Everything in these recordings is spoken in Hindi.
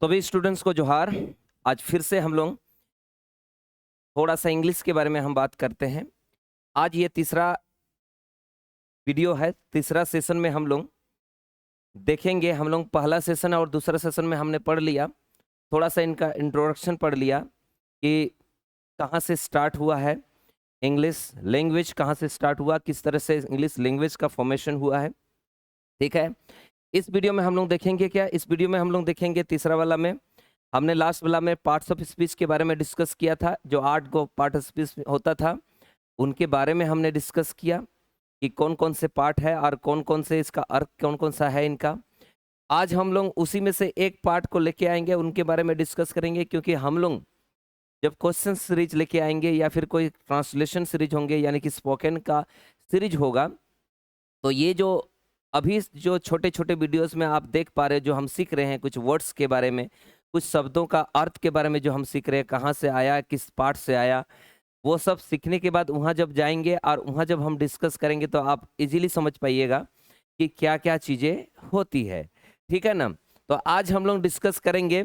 तो भी स्टूडेंट्स को जोहार। आज फिर से हम लोग थोड़ा सा इंग्लिश के बारे में हम बात करते हैं। आज ये तीसरा वीडियो है, तीसरा सेशन में हम लोग देखेंगे। हम लोग पहला सेशन और दूसरा सेशन में हमने पढ़ लिया, थोड़ा सा इनका इंट्रोडक्शन पढ़ लिया कि कहाँ से स्टार्ट हुआ है इंग्लिश लैंग्वेज, कहाँ से स्टार्ट हुआ, किस तरह से इंग्लिश लैंग्वेज का फॉर्मेशन हुआ है। ठीक है, इस वीडियो में हम लोग देखेंगे क्या, इस वीडियो में हम लोग देखेंगे तीसरा वाला में हमने लास्ट वाला में पार्ट्स ऑफ स्पीच के बारे में डिस्कस किया था। जो 8 को पार्ट ऑफ स्पीच होता था उनके बारे में हमने डिस्कस किया कि कौन कौन से पार्ट है और कौन कौन से इसका अर्थ कौन कौन सा है इनका। आज हम लोग उसी में से एक पार्ट को लेके आएंगे, उनके बारे में डिस्कस करेंगे, क्योंकि हम लोग जब क्वेश्चन सीरीज लेके आएंगे या फिर कोई ट्रांसलेशन सीरीज होंगे यानी कि स्पोकन का सीरीज होगा, तो ये जो अभी जो छोटे छोटे वीडियोस में आप देख पा रहे हैं, जो हम सीख रहे हैं कुछ वर्ड्स के बारे में, कुछ शब्दों का अर्थ के बारे में जो हम सीख रहे हैं, कहाँ से आया, किस पार्ट से आया, वो सब सीखने के बाद वहाँ जब जाएंगे और वहाँ जब हम डिस्कस करेंगे तो आप इजीली समझ पाइएगा कि क्या क्या चीज़ें होती है। ठीक है ना। तो आज हम लोग डिस्कस करेंगे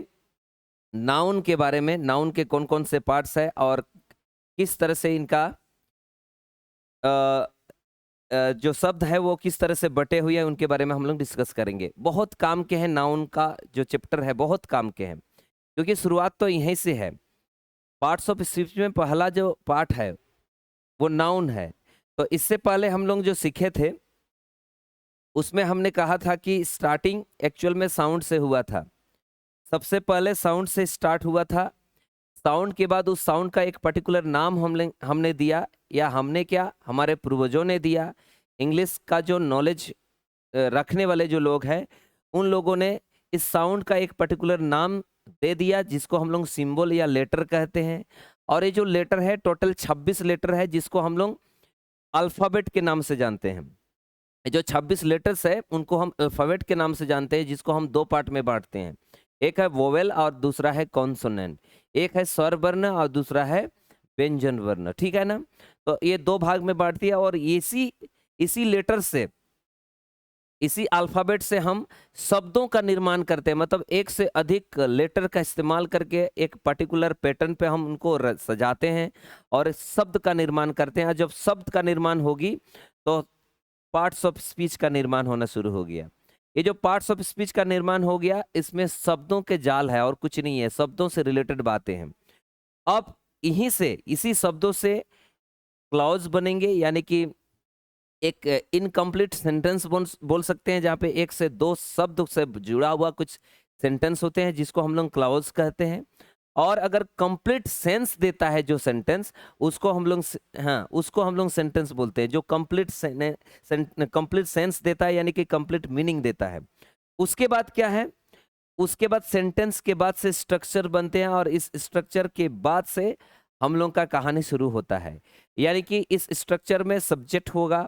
नाउन के बारे में, नाउन के कौन कौन से पार्ट्स है और किस तरह से इनका जो शब्द है वो किस तरह से बटे हुए हैं, उनके बारे में हम लोग डिस्कस करेंगे। बहुत काम के हैं नाउन का जो चैप्टर है, बहुत काम के हैं, क्योंकि शुरुआत तो यहीं से है। पार्ट्स ऑफ स्पीच में पहला जो पार्ट है वो नाउन है। तो इससे पहले हम लोग जो सीखे थे उसमें हमने कहा था कि स्टार्टिंग एक्चुअल में साउंड से हुआ था। सबसे पहले साउंड से स्टार्ट हुआ था। साउंड के बाद उस साउंड का एक पर्टिकुलर नाम हमने दिया, या हमने क्या, हमारे पूर्वजों ने दिया। इंग्लिश का जो नॉलेज रखने वाले जो लोग हैं उन लोगों ने इस साउंड का एक पर्टिकुलर नाम दे दिया, जिसको हम लोग सिंबल या लेटर कहते हैं। और ये जो लेटर है टोटल 26 लेटर है, जिसको हम लोग अल्फ़ाबेट के नाम से जानते हैं। ये जो 26 लेटर्स है उनको हम अल्फ़ाबेट के नाम से जानते हैं, जिसको हम दो पार्ट में बांटते हैं। एक है वोवेल और दूसरा है कॉन्सोनेंट। एक है स्वर वर्ण और दूसरा है व्यंजन वर्ण। ठीक है ना। तो ये दो भाग में बांट दिया, और इसी लेटर से, इसी अल्फ़ाबेट से हम शब्दों का निर्माण करते हैं। मतलब एक से अधिक लेटर का इस्तेमाल करके एक पर्टिकुलर पैटर्न पे हम उनको सजाते हैं और शब्द का निर्माण करते हैं। और जब शब्द का निर्माण होगी तो पार्ट्स ऑफ स्पीच का निर्माण होना शुरू हो गया। ये जो पार्ट्स ऑफ स्पीच का निर्माण हो गया, इसमें शब्दों के जाल है और कुछ नहीं है, शब्दों से रिलेटेड बातें हैं। अब यहीं से, इसी शब्दों से क्लॉज बनेंगे, यानी कि एक इनकम्प्लीट सेंटेंस बोल सकते हैं, जहाँ पे एक से दो शब्द से जुड़ा हुआ कुछ सेंटेंस होते हैं, जिसको हम लोग क्लॉज कहते हैं। और अगर कंप्लीट सेंस देता है जो सेंटेंस, उसको हम लोग, हाँ, उसको हम लोग सेंटेंस बोलते हैं। जो कंप्लीट सेंस देता है यानी कि कंप्लीट मीनिंग देता है। उसके बाद क्या है, उसके बाद सेंटेंस के बाद से स्ट्रक्चर बनते हैं, और इस स्ट्रक्चर के बाद से हम लोग का कहानी शुरू होता है। यानी कि इस स्ट्रक्चर में सब्जेक्ट होगा,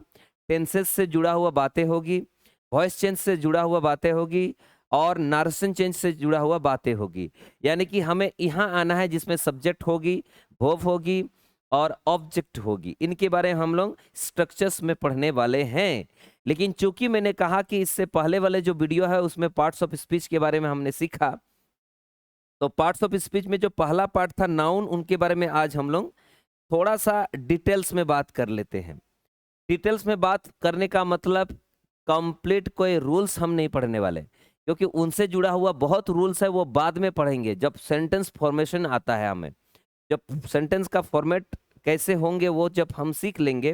टेंसेस से जुड़ा हुआ बातें होगी, वॉइस चेंज से जुड़ा हुआ बातें होगी, और नारेशन चेंज से जुड़ा हुआ बातें होगी। यानी कि हमें यहाँ आना है जिसमें सब्जेक्ट होगी, वर्ब होगी और ऑब्जेक्ट होगी। इनके बारे में हम लोग स्ट्रक्चर्स में पढ़ने वाले हैं। लेकिन चूंकि मैंने कहा कि इससे पहले वाले जो वीडियो है उसमें पार्ट्स ऑफ स्पीच के बारे में हमने सीखा, तो पार्ट्स ऑफ स्पीच में जो पहला पार्ट था नाउन, उनके बारे में आज हम लोग थोड़ा सा डिटेल्स में बात कर लेते हैं। डिटेल्स में बात करने का मतलब कंप्लीट कोई रूल्स हम नहीं पढ़ने वाले, क्योंकि उनसे जुड़ा हुआ बहुत रूल्स है, वो बाद में पढ़ेंगे जब सेंटेंस फॉर्मेशन आता है। हमें जब सेंटेंस का फॉर्मेट कैसे होंगे वो जब हम सीख लेंगे,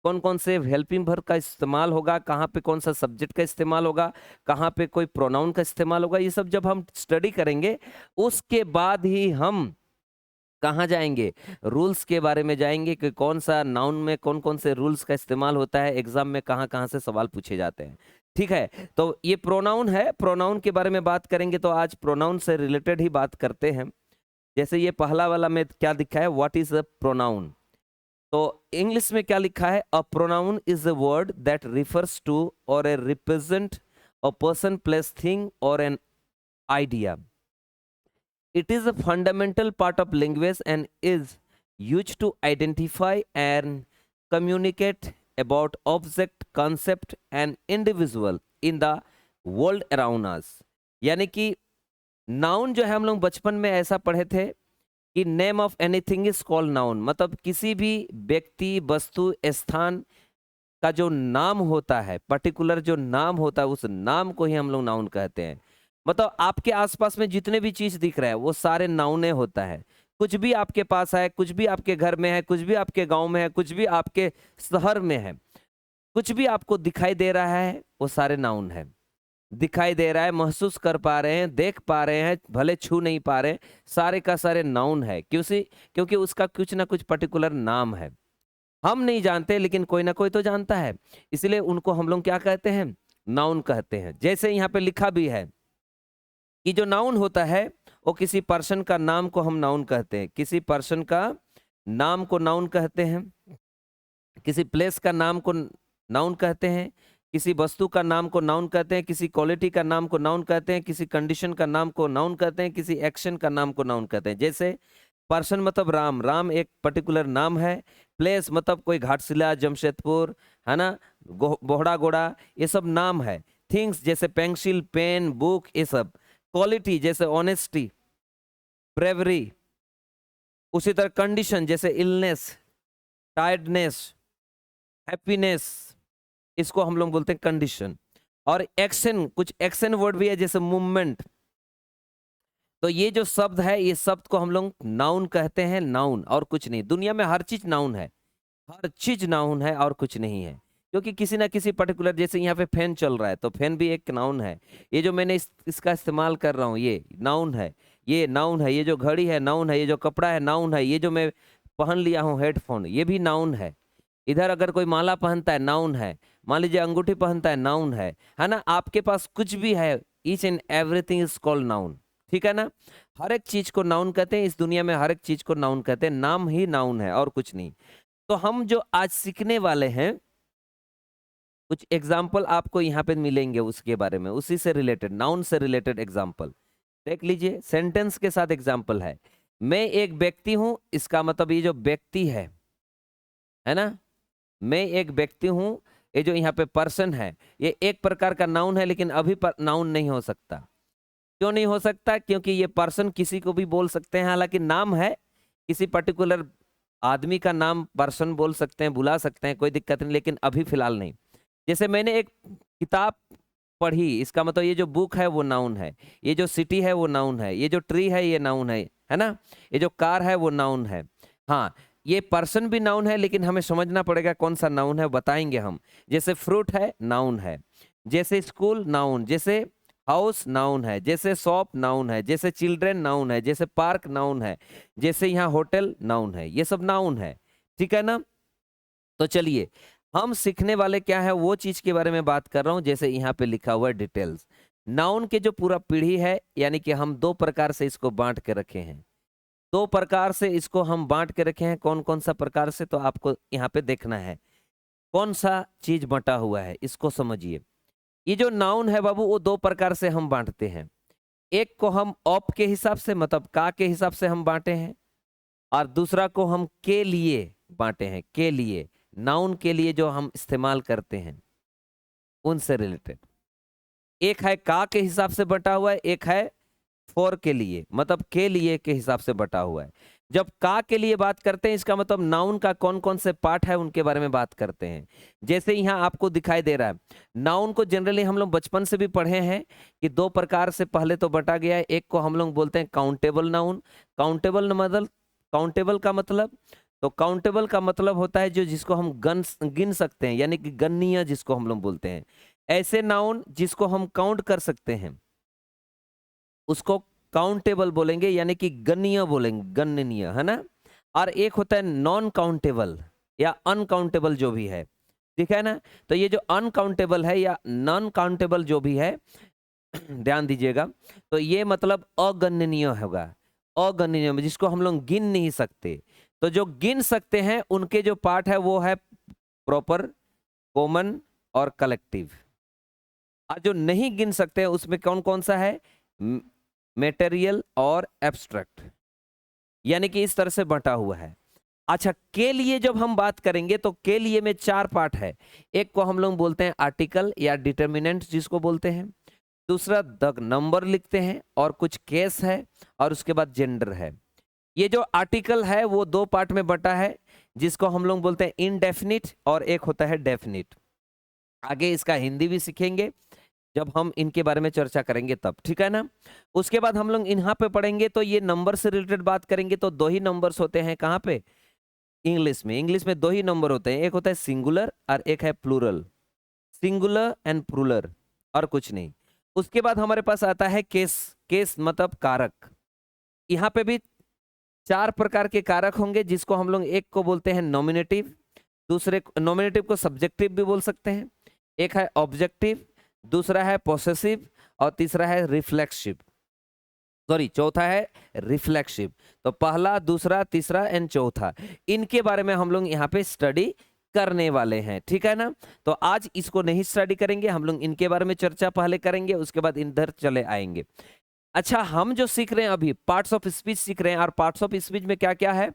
कौन कौन से हेल्पिंग वर्ब का इस्तेमाल होगा, कहाँ पे कौन सा सब्जेक्ट का इस्तेमाल होगा, कहाँ पे कोई प्रोनाउन का इस्तेमाल होगा, ये सब जब हम स्टडी करेंगे उसके बाद ही हम कहाँ जाएंगे, रूल्स के बारे में जाएंगे कि कौन सा नाउन में कौन कौन से रूल्स का इस्तेमाल होता है, एग्जाम में कहाँ कहाँ से सवाल पूछे जाते हैं। ठीक है। तो ये प्रोनाउन है, प्रोनाउन के बारे में बात करेंगे, तो आज प्रोनाउन से रिलेटेड ही बात करते हैं। जैसे ये पहला वाला में क्या लिखा है, व्हाट इज अ प्रोनाउन। तो इंग्लिश में क्या लिखा है, a pronoun is a word that refers to और a represent a person, place, thing और an idea. It is a fundamental part of language and is used to identify and communicate about object, concept and individual in the world around us. यानी कि नाउन जो है हम लोग बचपन में ऐसा पढ़े थे कि name of anything is called noun, मतलब किसी भी व्यक्ति, वस्तु, स्थान का जो नाम होता है, पर्टिकुलर जो नाम होता है, उस नाम को ही हम लोग नाउन कहते हैं। मतलब आपके आसपास में जितने भी चीज दिख रहा है वो सारे नाउने होता है। कुछ भी आपके पास है, कुछ भी आपके घर में है, कुछ भी आपके गांव में है, कुछ भी आपके शहर में है, कुछ भी आपको दिखाई दे रहा है वो सारे नाउन है। दिखाई दे रहा है, महसूस कर पा रहे हैं, देख पा रहे हैं, भले छू नहीं पा रहे, सारे का सारे नाउन है। क्योंकि उसका कुछ ना कुछ पर्टिकुलर नाम है। हम नहीं जानते लेकिन कोई ना कोई तो जानता है, इसलिए उनको हम लोग क्या कहते हैं, नाउन कहते हैं। जैसे यहाँ पे लिखा भी है कि जो नाउन होता है वो किसी पर्सन का नाम को हम नाउन कहते हैं, किसी पर्सन का नाम को नाउन कहते हैं, किसी प्लेस का नाम को नाउन कहते हैं, किसी वस्तु का नाम को नाउन कहते हैं, किसी क्वालिटी का नाम को नाउन कहते हैं, किसी कंडीशन का नाम को नाउन कहते हैं, किसी एक्शन का नाम को नाउन कहते हैं। जैसे पर्सन मतलब राम, राम एक पर्टिकुलर नाम है। प्लेस मतलब कोई घाटशिला, जमशेदपुर, है ना, बोहड़ा गोड़ा, ये सब नाम है। थिंग्स जैसे पेंसिल, पेन, बुक, ये सब। क्वालिटी जैसे ऑनेस्टी, ब्रेवरी। उसी तरह कंडीशन जैसे इलनेस, टायर्डनेस, हैप्पीनेस, इसको हम लोग बोलते हैं कंडीशन। और एक्शन, कुछ एक्शन वर्ड भी है जैसे मूवमेंट। तो ये जो शब्द है, ये शब्द को हम लोग नाउन कहते हैं, नाउन और कुछ नहीं। दुनिया में हर चीज नाउन है, हर चीज नाउन है और कुछ नहीं है। क्योंकि किसी ना किसी पर्टिकुलर, जैसे यहाँ पे फैन चल रहा है तो फैन भी एक नाउन है। ये जो मैंने इसका इस्तेमाल कर रहा हूँ ये नाउन है, ये नाउन है। ये जो घड़ी है नाउन है, ये जो कपड़ा है नाउन है, ये जो मैं पहन लिया हूँ हेडफोन, ये भी नाउन है। इधर अगर कोई माला पहनता है नाउन है, मान लीजिए अंगूठी पहनता है नाउन है ना। आपके पास कुछ भी है, each and everything is called noun. ठीक है ना। हर एक चीज को नाउन कहते हैं, इस दुनिया में हर एक चीज को नाउन कहते हैं। नाम ही नाउन है और कुछ नहीं। तो हम जो आज सीखने वाले हैं, कुछ एग्जाम्पल आपको यहाँ पे मिलेंगे उसके बारे में, उसी से रिलेटेड, नाउन से रिलेटेड एग्जाम्पल देख लीजिए। सेंटेंस के साथ एग्जाम्पल है। मैं एक व्यक्ति हूं, इसका मतलब ये जो व्यक्ति है ना, मैं एक व्यक्ति हूं, ये जो यहाँ पे पर्सन है, ये एक प्रकार का नाउन है, लेकिन अभी नाउन नहीं हो सकता। क्यों नहीं हो सकता? क्योंकि ये पर्सन किसी को भी बोल सकते हैं, हालांकि नाम है, किसी पर्टिकुलर आदमी का नाम पर्सन बोल सकते हैं, बुला सकते हैं, कोई दिक्कत नहीं, लेकिन अभी फिलहाल नहीं। जैसे मैंने एक किताब पढ़ी, इसका मतलब ये जो बुक है वो नाउन है, ये जो सिटी है वो नाउन है, ये जो ट्री है ये नाउन है ना, ये जो कार है वो नाउन है। हाँ, ये पर्सन भी नाउन है, लेकिन हमें समझना पड़ेगा कौन सा नाउन है, बताएंगे हम। जैसे फ्रूट है, नाउन है। जैसे स्कूल, नाउन। जैसे हाउस, नाउन है। जैसे शॉप, नाउन है। जैसे चिल्ड्रेन, नाउन है। जैसे पार्क, नाउन है। जैसे यहाँ होटल, नाउन है। ये सब नाउन है। ठीक है ना। तो चलिए, हम सीखने वाले क्या है, वो चीज के बारे में बात कर रहा हूं। जैसे यहाँ पे लिखा हुआ है डिटेल्स। नाउन के जो पूरा पीढ़ी है, यानी कि हम दो प्रकार से इसको बांट के रखे हैं। दो प्रकार से इसको हम बांट के रखे हैं। कौन कौन सा प्रकार से, तो आपको यहाँ पे देखना है कौन सा चीज बंटा हुआ है, इसको समझिए। ये जो नाउन है बाबू, वो दो प्रकार से हम बांटते हैं। एक को हम ऑप के हिसाब से, मतलब का के हिसाब से हम बांटे हैं, और दूसरा को हम के लिए बांटे हैं। के लिए, नाउन के लिए जो हम इस्तेमाल करते हैं उनसे रिलेटेड। एक है का के हिसाब से बटा हुआ है, एक है फॉर के लिए, मतलब के लिए के हिसाब से बटा हुआ है। जब का के लिए बात करते हैं, इसका मतलब नाउन का कौन कौन से पार्ट है उनके बारे में बात करते हैं। जैसे यहाँ आपको दिखाई दे रहा है, नाउन को जनरली हम लोग बचपन से भी पढ़े हैं कि दो प्रकार से पहले तो बटा गया है। एक को हम लोग बोलते हैं काउंटेबल नाउन। काउंटेबल मतलब, काउंटेबल का मतलब, तो काउंटेबल का मतलब होता है जो जिसको हम गिन सकते हैं, यानी कि गणनीय जिसको हम लोग बोलते हैं। ऐसे नाउन जिसको हम काउंट कर सकते हैं उसको काउंटेबल बोलेंगे, यानी कि गणनीय बोलेंगे, गणनीय, है ना। और एक होता है नॉन काउंटेबल या अनकाउंटेबल जो भी है, ठीक है ना। तो ये जो अनकाउंटेबल है या नॉन काउंटेबल जो भी है, ध्यान दीजिएगा, तो ये मतलब अगणनीय होगा। अगणनीय में जिसको हम लोग गिन नहीं सकते। तो जो गिन सकते हैं उनके जो पार्ट है वो है प्रॉपर, कॉमन और कलेक्टिव। और जो नहीं गिन सकते हैं उसमें कौन कौन सा है, मटेरियल और एब्स्ट्रैक्ट, यानी कि इस तरह से बंटा हुआ है। अच्छा, के लिए जब हम बात करेंगे तो के लिए में चार पार्ट है। एक को हम लोग बोलते हैं आर्टिकल या डिटर्मिनेंट जिसको बोलते हैं। दूसरा द नंबर लिखते हैं और कुछ केस है और उसके बाद जेंडर है। ये जो आर्टिकल है वो दो पार्ट में बटा है, जिसको हम लोग बोलते हैं इनडेफिनिट और एक होता है डेफिनिट। आगे इसका हिंदी भी सीखेंगे जब हम इनके बारे में चर्चा करेंगे तब, ठीक है ना। उसके बाद हम लोग यहाँ पे पढ़ेंगे तो ये नंबर से रिलेटेड बात करेंगे, तो दो ही नंबर्स होते हैं कहाँ पे, इंग्लिश में। इंग्लिश में दो ही नंबर होते हैं, एक होता है सिंगुलर और एक है प्लूरल, सिंगुलर एंड प्लूरल, और कुछ नहीं। उसके बाद हमारे पास आता है केस। केस मतलब कारक। यहाँ पे भी चार प्रकार के कारक होंगे, जिसको हम लोग एक को बोलते हैं नॉमिनेटिव, दूसरे नॉमिनेटिव को सब्जेक्टिव भी बोल सकते हैं, एक है ऑब्जेक्टिव, दूसरा है पोसेसिव और तीसरा है रिफ्लेक्सिव, सॉरी चौथा है रिफ्लेक्सिव। तो पहला, दूसरा, तीसरा एंड चौथा, इनके बारे में हम लोग यहाँ पे स्टडी करने वाले हैं, ठीक है ना। तो आज इसको नहीं स्टडी करेंगे, हम लोग इनके बारे में चर्चा पहले करेंगे, उसके बाद इधर चले आएंगे। अच्छा, हम जो सीख रहे हैं अभी पार्ट्स ऑफ स्पीच सीख रहे हैं, और पार्ट्स ऑफ स्पीच में क्या क्या है,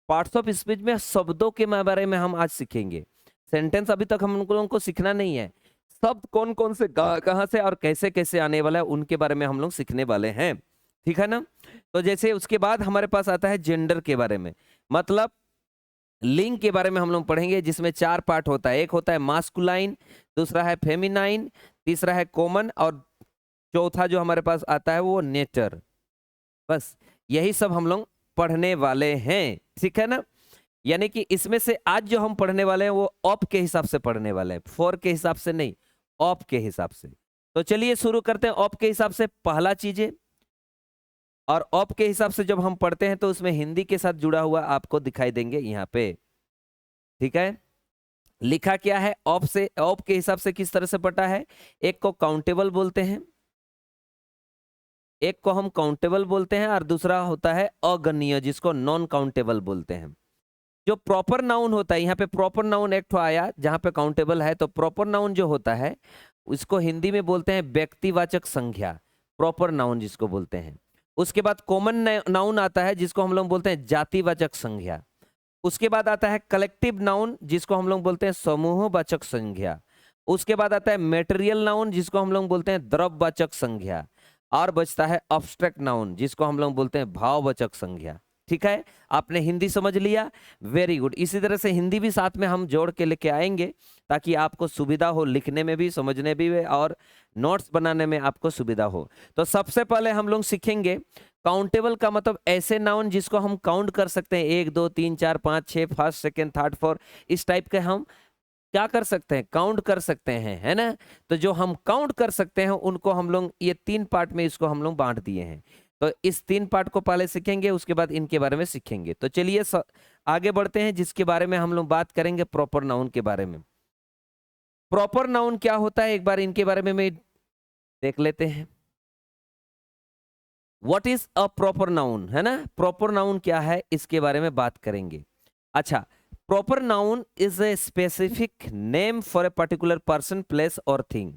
पार्ट्स ऑफ स्पीच में शब्दों के बारे में हम आज सीखेंगे। सेंटेंस अभी तक हम लोगों को सीखना नहीं है, शब्द कौन कौन से कहाँ से और कैसे कैसे आने वाला है उनके बारे में हम लोग सीखने वाले हैं, ठीक है ना। तो जैसे उसके बाद हमारे पास आता है जेंडर के बारे में, मतलब लिंग के बारे में हम लोग पढ़ेंगे, जिसमें चार पार्ट होता है। एक होता है मास्कुलाइन, दूसरा है फेमिनाइन, तीसरा है कॉमन, और चौथा जो हमारे पास आता है वो नेचर। बस यही सब हम लोग पढ़ने वाले हैं, ठीक है ना। यानी कि इसमें से आज जो हम पढ़ने वाले हैं वो ऑप के हिसाब से पढ़ने वाले हैं, फॉर के हिसाब से नहीं, ऑप के हिसाब से। तो चलिए शुरू करते हैं ऑप के हिसाब से। पहला चीजें, और ऑप के हिसाब से जब हम पढ़ते हैं तो उसमें हिंदी के साथ जुड़ा हुआ आपको दिखाई देंगे यहाँ पे, ठीक है। लिखा क्या है ऑप से, ऑप के हिसाब से किस तरह से पढ़ा है। एक को काउंटेबल बोलते हैं, एक को हम काउंटेबल बोलते हैं, और दूसरा होता है अगणनीय, जिसको नॉन काउंटेबल बोलते हैं। जो प्रॉपर नाउन होता है, यहाँ पे प्रॉपर नाउन एक ठो आया जहाँ पे काउंटेबल है, तो प्रॉपर नाउन जो होता है उसको हिंदी में बोलते हैं व्यक्तिवाचक संज्ञा, प्रॉपर नाउन जिसको बोलते हैं। उसके बाद कॉमन नाउन आता है, जिसको हम लोग बोलते हैं जातिवाचक संज्ञा। उसके बाद आता है कलेक्टिव नाउन, जिसको हम लोग बोलते हैं समूहवाचक संज्ञा। उसके बाद आता है मेटेरियल नाउन, जिसको हम लोग बोलते हैं द्रव्यवाचक संज्ञा। और बचता है अब्स्ट्रैक्ट नाउन, जिसको हम लोग बोलते हैं भाववाचक संज्ञा, ठीक है। आपने हिंदी समझ लिया, वेरी गुड। इसी तरह से हिंदी भी साथ में हम जोड़ के लेके आएंगे, ताकि आपको सुविधा हो लिखने में भी, समझने भी, और नोट्स बनाने में आपको सुविधा हो। तो सबसे पहले हम लोग सीखेंगे काउंटेबल का मतलब ऐसे नाउन जिसको हम काउंट कर सकते हैं, 1 2 3 4 5 6, फर्स्ट सेकेंड थर्ड फोर्थ, इस टाइप के हम क्या कर सकते हैं, काउंट कर सकते हैं, है ना। तो जो हम काउंट कर सकते हैं उनको हम लोग ये तीन पार्ट में इसको हम लोग बांट दिए हैं। तो इस तीन पार्ट को पहले सीखेंगे, उसके बाद इनके बारे में सीखेंगे। तो चलिए आगे बढ़ते हैं, जिसके बारे में हम लोग बात करेंगे प्रॉपर नाउन के बारे में। प्रॉपर नाउन क्या होता है, एक बार इनके बारे में देख लेते हैं। What is a proper noun, है ना। प्रॉपर नाउन क्या है इसके बारे में बात करेंगे। अच्छा, proper noun is a specific name for a particular person, place और थिंग।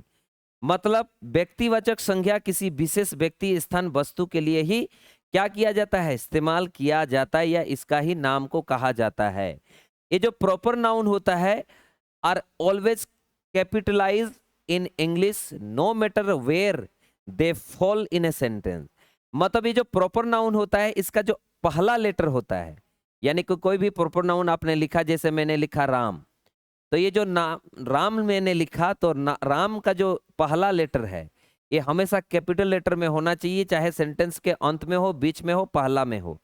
मतलब व्यक्तिवाचक संज्ञा किसी विशेष व्यक्ति, स्थान, वस्तु के लिए ही क्या किया जाता है, इस्तेमाल किया जाता है, या इसका ही नाम को कहा जाता है। ये जो प्रॉपर नाउन होता है are always capitalize in English, no matter where they fall in a sentence. मतलब ये जो प्रॉपर नाउन होता है, इसका जो पहला लेटर होता है, यानी कि कोई भी प्रॉपर नाउन आपने लिखा, जैसे मैंने लिखा राम, तो ये जो नाम राम मैंने लिखा, तो राम का जो पहला लेटर है ये हमेशा कैपिटल लेटर में होना चाहिए, चाहे सेंटेंस के अंत में हो, बीच में हो, पहला में हो,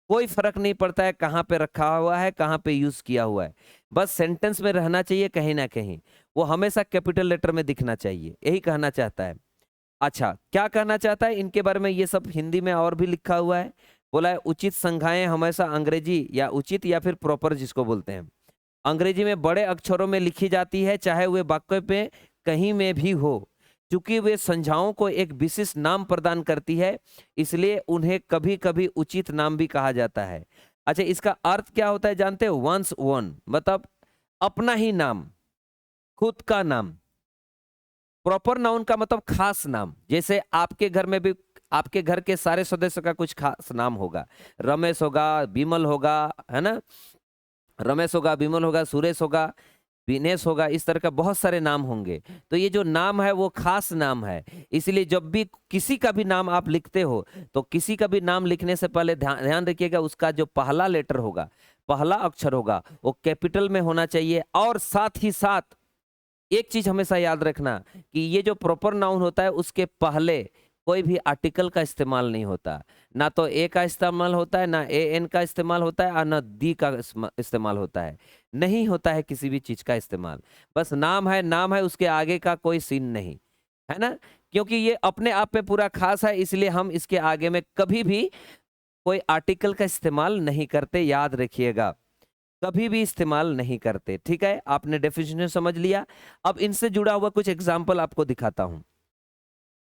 कोई फर्क नहीं पड़ता है कहाँ पे रखा हुआ है, कहाँ पे यूज किया हुआ है, बस सेंटेंस में रहना चाहिए कहीं ना कहीं, वो हमेशा कैपिटल लेटर में दिखना चाहिए, यही कहना चाहता है। अच्छा, क्या कहना चाहता है इनके बारे में, ये सब हिंदी में और भी लिखा हुआ है। बोला है उचित संज्ञाएं हमेशा अंग्रेजी या उचित या फिर प्रॉपर जिसको बोलते हैं, अंग्रेजी में बड़े अक्षरों में लिखी जाती है, चाहे वे वाक्य पे कहीं में भी हो, क्योंकि वे संज्ञाओं को एक विशिष्ट नाम प्रदान करती है, इसलिए उन्हें कभी कभी उचित नाम भी कहा जाता है। अच्छा, इसका अर्थ क्या होता है जानते हो, वंस वन, मतलब अपना ही नाम, खुद का नाम। प्रॉपर नाउन का मतलब खास नाम, जैसे आपके घर में भी आपके घर के सारे सदस्यों का कुछ खास नाम होगा, रमेश होगा, विमल होगा, है ना, रमेश होगा, विमल होगा, सुरेश होगा, विनेश होगा, इस तरह का बहुत सारे नाम होंगे। तो ये जो नाम है वो खास नाम है, इसलिए जब भी किसी का भी नाम आप लिखते हो तो किसी का भी नाम लिखने से पहले ध्यान ध्यान रखिएगा उसका जो पहला लेटर होगा, पहला अक्षर होगा वो कैपिटल में होना चाहिए। और साथ ही साथ एक चीज हमेशा याद रखना कि ये जो प्रॉपर नाउन होता है उसके पहले कोई भी आर्टिकल का इस्तेमाल नहीं होता, ना तो ए का इस्तेमाल होता है, ना ए एन का इस्तेमाल होता है, और ना दी का इस्तेमाल होता है, नहीं होता है किसी भी चीज का इस्तेमाल। बस नाम है, नाम है, उसके आगे का कोई सीन नहीं है ना, क्योंकि ये अपने आप में पूरा खास है, इसलिए हम इसके आगे में कभी भी कोई आर्टिकल का इस्तेमाल नहीं करते, याद रखिएगा, कभी भी इस्तेमाल नहीं करते। ठीक है, आपने डेफिनेशन समझ लिया। अब इनसे जुड़ा हुआ कुछ एग्जाम्पल आपको दिखाता हूं।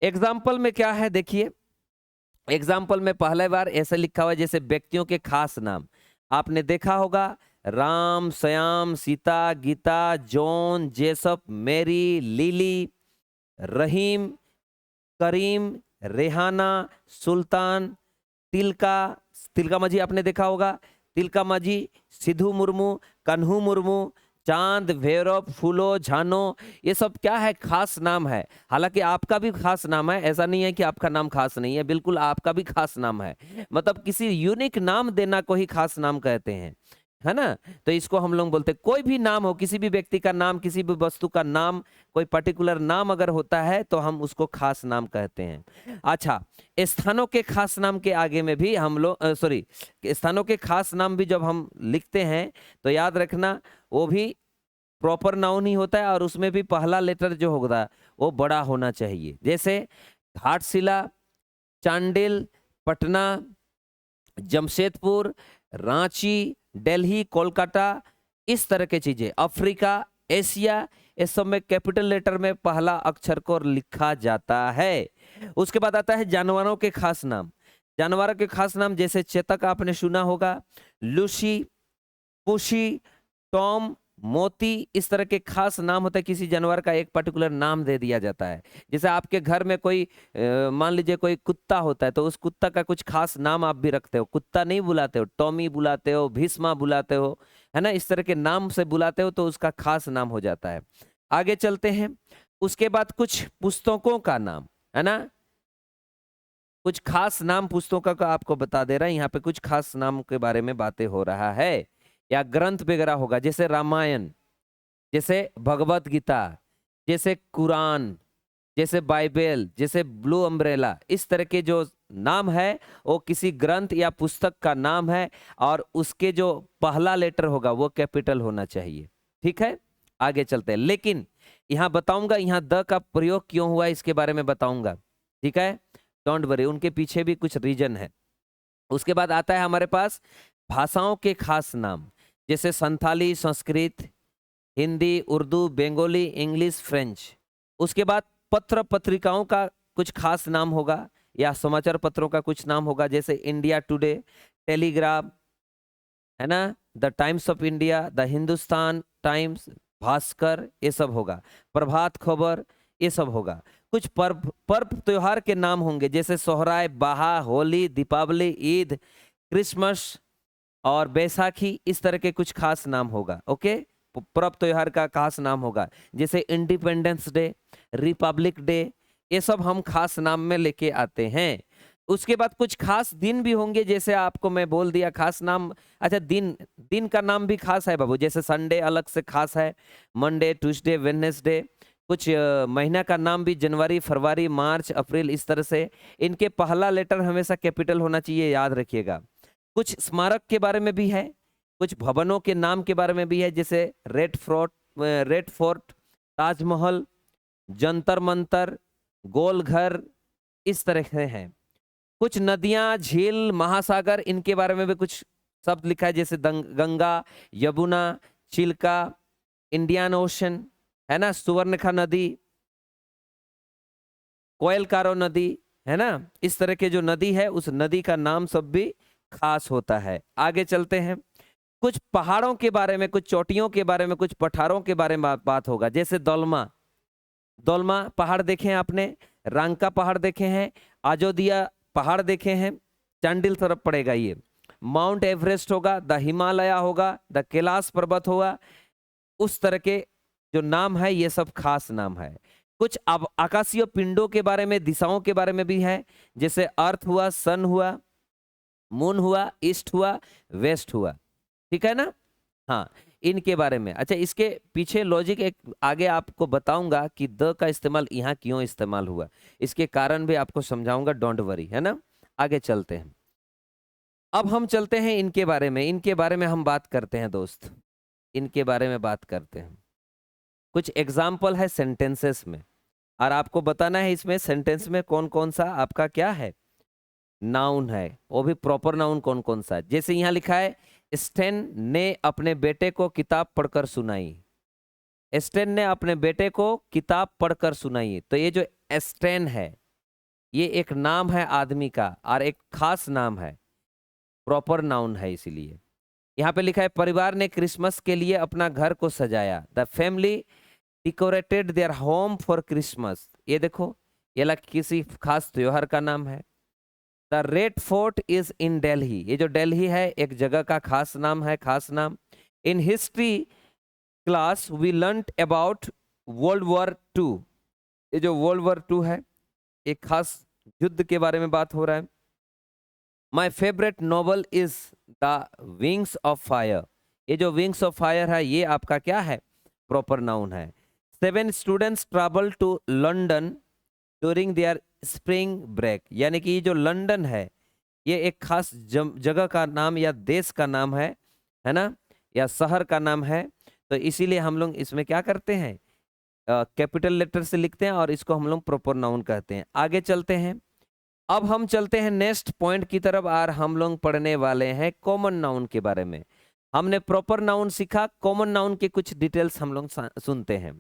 एग्जाम्पल में क्या है देखिए, एग्जाम्पल में पहले बार ऐसा लिखा हुआ है जैसे व्यक्तियों के खास नाम आपने देखा होगा, Ram, Shyam, Sita, Gita, John, Jessup, Mary, Lily, Rahim, Karim, Rehana, Sultan, Tilka, Tilka Manjhi आपने देखा होगा, तिलका मांझी, सिद्धू मुर्मू, कन्हू मुर्मू, चांद, भैरव, फूलो, झानो, ये सब क्या है, खास नाम है। हालांकि आपका भी खास नाम है, ऐसा नहीं है कि आपका नाम खास नहीं है, बिल्कुल आपका भी खास नाम है। मतलब किसी यूनिक नाम देना को ही खास नाम कहते हैं, है ना। तो इसको हम लोग बोलते हैं, कोई भी नाम हो, किसी भी व्यक्ति का नाम, किसी भी वस्तु का नाम, कोई पर्टिकुलर नाम अगर होता है तो हम उसको खास नाम कहते हैं। अच्छा, स्थानों के खास नाम के आगे में भी हम लोग सॉरी, स्थानों के खास नाम भी जब हम लिखते हैं तो याद रखना वो भी प्रॉपर नाउन ही होता है, और उसमें भी पहला लेटर जो होगा वो बड़ा होना चाहिए। जैसे घाटशिला, चांडिल, पटना, जमशेदपुर, रांची, दिल्ली, कोलकाता, इस तरह की चीजें, अफ्रीका, एशिया, इस सब में कैपिटल लेटर में पहला अक्षर को लिखा जाता है। उसके बाद आता है जानवरों के खास नाम। जानवरों के खास नाम जैसे चेतक आपने सुना होगा, लूसी, पुशी, टॉम, मोती, इस तरह के खास नाम होता है, किसी जानवर का एक पर्टिकुलर नाम दे दिया जाता है। जैसे आपके घर में कोई मान लीजिए कोई कुत्ता होता है तो उस कुत्ता का कुछ खास नाम आप भी रखते हो, कुत्ता नहीं बुलाते हो, टॉमी बुलाते हो, भीष्मा बुलाते हो, है ना, इस तरह के नाम से बुलाते हो तो उसका खास नाम हो जाता है। आगे चलते हैं, उसके बाद कुछ पुस्तकों का नाम, है ना, कुछ खास नाम पुस्तकों का आपको बता दे रहा है, यहाँ पे कुछ खास नाम के बारे में बातें हो रहा है, या ग्रंथ वगैरह होगा, जैसे रामायण, जैसे भगवत गीता, जैसे कुरान, जैसे बाइबल, जैसे ब्लू अम्ब्रेला, इस तरह के जो नाम है वो किसी ग्रंथ या पुस्तक का नाम है, और उसके जो पहला लेटर होगा वो कैपिटल होना चाहिए। ठीक है, आगे चलते हैं, लेकिन यहाँ बताऊंगा, यहाँ द का प्रयोग क्यों हुआ इसके बारे में बताऊंगा। ठीक है, डोंट वरी, उनके पीछे भी कुछ रीजन है। उसके बाद आता है हमारे पास भाषाओं के खास नाम, जैसे संथाली, संस्कृत, हिंदी, उर्दू, बंगाली, इंग्लिश, फ्रेंच। उसके बाद पत्र पत्रिकाओं का कुछ खास नाम होगा, या समाचार पत्रों का कुछ नाम होगा, जैसे इंडिया टुडे, टेलीग्राफ, है ना, the times of India, the Hindustan times, Bhaskar, ये सब होगा, प्रभात खबर, ये सब होगा। कुछ पर्व त्योहार के नाम होंगे, जैसे सोहराय, बाहा, होली, दीपावली, ईद, क्रिसमस और बैसाखी, इस तरह के कुछ खास नाम होगा। ओके, पर्व त्योहार का खास नाम होगा, जैसे इंडिपेंडेंस डे, रिपब्लिक डे, ये सब हम खास नाम में लेके आते हैं। उसके बाद कुछ खास दिन भी होंगे, जैसे आपको मैं बोल दिया खास नाम। अच्छा, दिन दिन का नाम भी खास है बाबू, जैसे संडे अलग से खास है, मंडे, ट्यूसडे, वेडनेसडे। कुछ महीना का नाम भी जनवरी, फरवरी, मार्च, अप्रैल, इस तरह से। इनके पहला लेटर हमेशा कैपिटल होना चाहिए, याद रखिएगा। कुछ स्मारक के बारे में भी है, कुछ भवनों के नाम के बारे में भी है, जैसे रेड फोर्ट, ताजमहल, जंतर मंतर, गोलघर, इस तरह से हैं। कुछ नदियां, झील, महासागर, इनके बारे में भी कुछ शब्द लिखा है, जैसे गंगा, यमुना, चिल्का, इंडियन ओशन, है ना, सुवर्णखा नदी, कोयलकारो नदी, है ना, इस तरह के जो नदी है उस नदी का नाम सब भी खास होता है। आगे चलते हैं, कुछ पहाड़ों के बारे में, कुछ चोटियों के बारे में, कुछ पठारों के बारे में बात होगा, जैसे दोलमा, दोलमा पहाड़ देखे हैं आपने, रांका पहाड़ देखे हैं, अयोध्या पहाड़ देखे हैं, चांडिल तरफ पड़ेगा ये, माउंट एवरेस्ट होगा, द हिमालय होगा, द कैलाश पर्वत होगा, उस तरह के जो नाम है ये सब खास नाम है। कुछ अब आकाशीय पिंडों के बारे में, दिशाओं के बारे में भी है, जैसे अर्थ हुआ, सन हुआ, मून हुआ, ईस्ट हुआ, वेस्ट हुआ, ठीक है ना। हाँ, इनके बारे में। अच्छा, इसके पीछे लॉजिक एक आगे आपको बताऊंगा कि द का इस्तेमाल यहाँ क्यों इस्तेमाल हुआ, इसके कारण भी आपको समझाऊंगा, डोंट वरी, है ना। आगे चलते हैं। अब हम चलते हैं इनके बारे में, इनके बारे में हम बात करते हैं दोस्त, इनके बारे में बात करते हैं। कुछ एग्जाम्पल है सेंटेंसेस में, और आपको बताना है इसमें सेंटेंस में कौन कौन सा आपका क्या है, नाउन है, वो भी प्रॉपर नाउन कौन कौन सा। जैसे यहाँ लिखा है, स्टेन ने अपने बेटे को किताब पढ़कर सुनाई। स्टेन ने अपने बेटे को किताब पढ़कर सुनाई, तो ये जो स्टेन है ये एक नाम है आदमी का, और एक खास नाम है, प्रॉपर नाउन है। इसीलिए यहाँ पे लिखा है, परिवार ने क्रिसमस के लिए अपना घर को सजाया। The family decorated their home for Christmas. ये देखो, ये किसी खास त्योहार का नाम है। The Red Fort is in Delhi. ये जो दिल्ली है एक जगह का खास नाम है, खास नाम। In history class we learn about world war two. ये जो वर्ल्ड वॉर टू है एक खास युद्ध के बारे में बात हो रहा है। My favourite novel is the wings of fire. ये जो विंग्स ऑफ फायर है ये आपका क्या है, प्रॉपर नाउन है। 7 students travel to London during their spring break. यानी कि ये जो लंदन है ये एक खास जगह का नाम या देश का नाम है ना, या शहर का नाम है। तो इसीलिए हम लोग इसमें क्या करते हैं, कैपिटल लेटर से लिखते हैं, और इसको हम लोग प्रॉपर नाउन कहते हैं। आगे चलते हैं। अब हम चलते हैं नेक्स्ट पॉइंट की तरफ, और हम लोग पढ़ने वाले हैं कॉमन नाउन के बारे में। हमने प्रॉपर नाउन सीखा, कॉमन नाउन के कुछ डिटेल्स हम लोग सुनते हैं।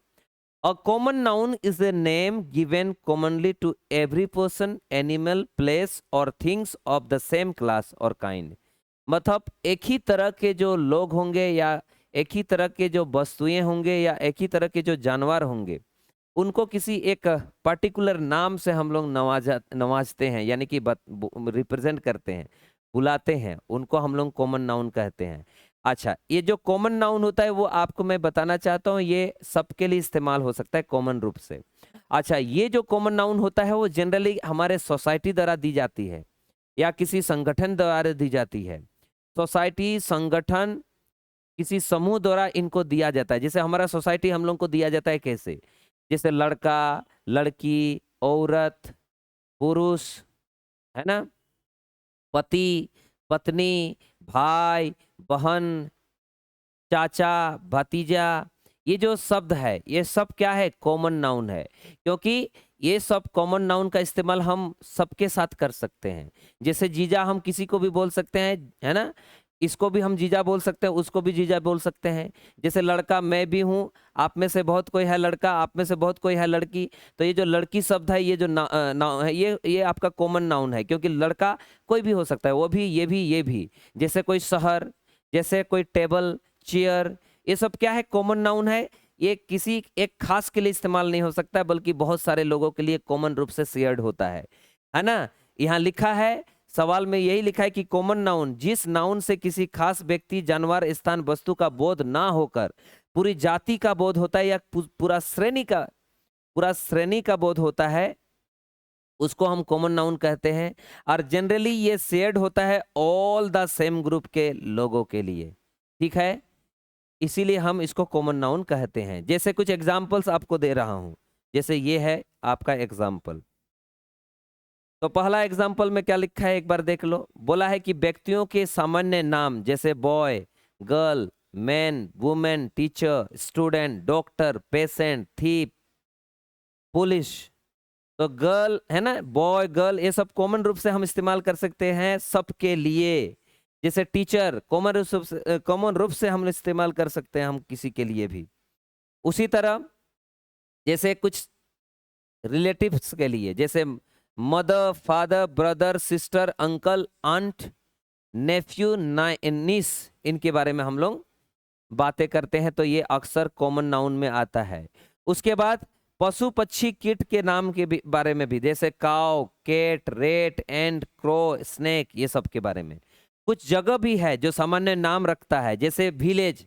A common noun is a name given commonly to every person, animal, place और things of the same class और काइंड। मतलब एक ही तरह के जो लोग होंगे, या एक ही तरह के जो वस्तुएं होंगे, या एक ही तरह के जो जानवर होंगे, उनको किसी एक पर्टिकुलर नाम से हम लोग नवाजते हैं, यानी कि रिप्रेजेंट करते हैं, बुलाते हैं, उनको हम लोग कॉमन नाउन कहते हैं। अच्छा, ये जो कॉमन नाउन होता है वो आपको मैं बताना चाहता हूँ, ये सबके लिए इस्तेमाल हो सकता है कॉमन रूप से। अच्छा, ये जो कॉमन नाउन होता है वो जनरली हमारे सोसाइटी द्वारा दी जाती है, या किसी संगठन द्वारा दी जाती है। सोसाइटी, संगठन, किसी समूह द्वारा इनको दिया जाता है। जैसे हमारा सोसाइटी हम लोग को दिया जाता है कैसे, जैसे लड़का, लड़की, औरत, पुरुष, है ना, पति, पत्नी, भाई, बहन, चाचा, भतीजा, ये जो शब्द है ये सब क्या है, कॉमन नाउन है। क्योंकि ये सब कॉमन नाउन का इस्तेमाल हम सबके साथ कर सकते हैं। जैसे जीजा हम किसी को भी बोल सकते हैं, है ना, इसको भी हम जीजा बोल सकते हैं, उसको भी जीजा बोल सकते हैं। जैसे लड़का मैं भी हूँ, आप में से बहुत कोई है लड़का, आप में से बहुत कोई है लड़की। तो ये जो लड़की शब्द है, ये जो नाउन है, ये आपका कॉमन नाउन है, क्योंकि लड़का कोई भी हो सकता है, वो भी, ये भी, ये भी। जैसे कोई शहर, जैसे कोई टेबल, चेयर, ये सब क्या है, कॉमन नाउन है। ये किसी एक खास के लिए इस्तेमाल नहीं हो सकता, बल्कि बहुत सारे लोगों के लिए कॉमन रूप से शेयर्ड होता है ना। यहाँ लिखा है, सवाल में यही लिखा है कि कॉमन नाउन जिस नाउन से किसी खास व्यक्ति, जानवर, स्थान, वस्तु का बोध ना होकर पूरी जाति का बोध होता है, या पूरा श्रेणी का बोध होता है, उसको हम कॉमन नाउन कहते हैं। और जनरली ये शेयर्ड होता है ऑल द सेम ग्रुप के लोगों के लिए, ठीक है, इसीलिए हम इसको कॉमन नाउन कहते हैं। जैसे कुछ एग्जांपल्स आपको दे रहा हूं, जैसे ये है आपका एग्जांपल। तो पहला एग्जांपल में क्या लिखा है एक बार देख लो। बोला है कि व्यक्तियों के सामान्य नाम जैसे boy, girl, man, women, teacher, student, doctor, patient, thief, police. तो गर्ल है ना, बॉय, गर्ल, ये सब कॉमन रूप से हम इस्तेमाल कर सकते हैं सबके लिए। जैसे टीचर कॉमन रूप से हम इस्तेमाल कर सकते हैं हम किसी के लिए भी। उसी तरह जैसे कुछ रिलेटिव्स के लिए, जैसे mother, father, brother, sister, uncle, aunt, nephew, niece, इनके बारे में हम लोग बातें करते हैं, तो ये अक्सर कॉमन नाउन में आता है। उसके बाद पशु, पक्षी, कीट के नाम के बारे में भी, जैसे cow, cat, rat, and, crow, snake, ये सब के बारे में। कुछ जगह भी है जो सामान्य नाम रखता है, जैसे विलेज,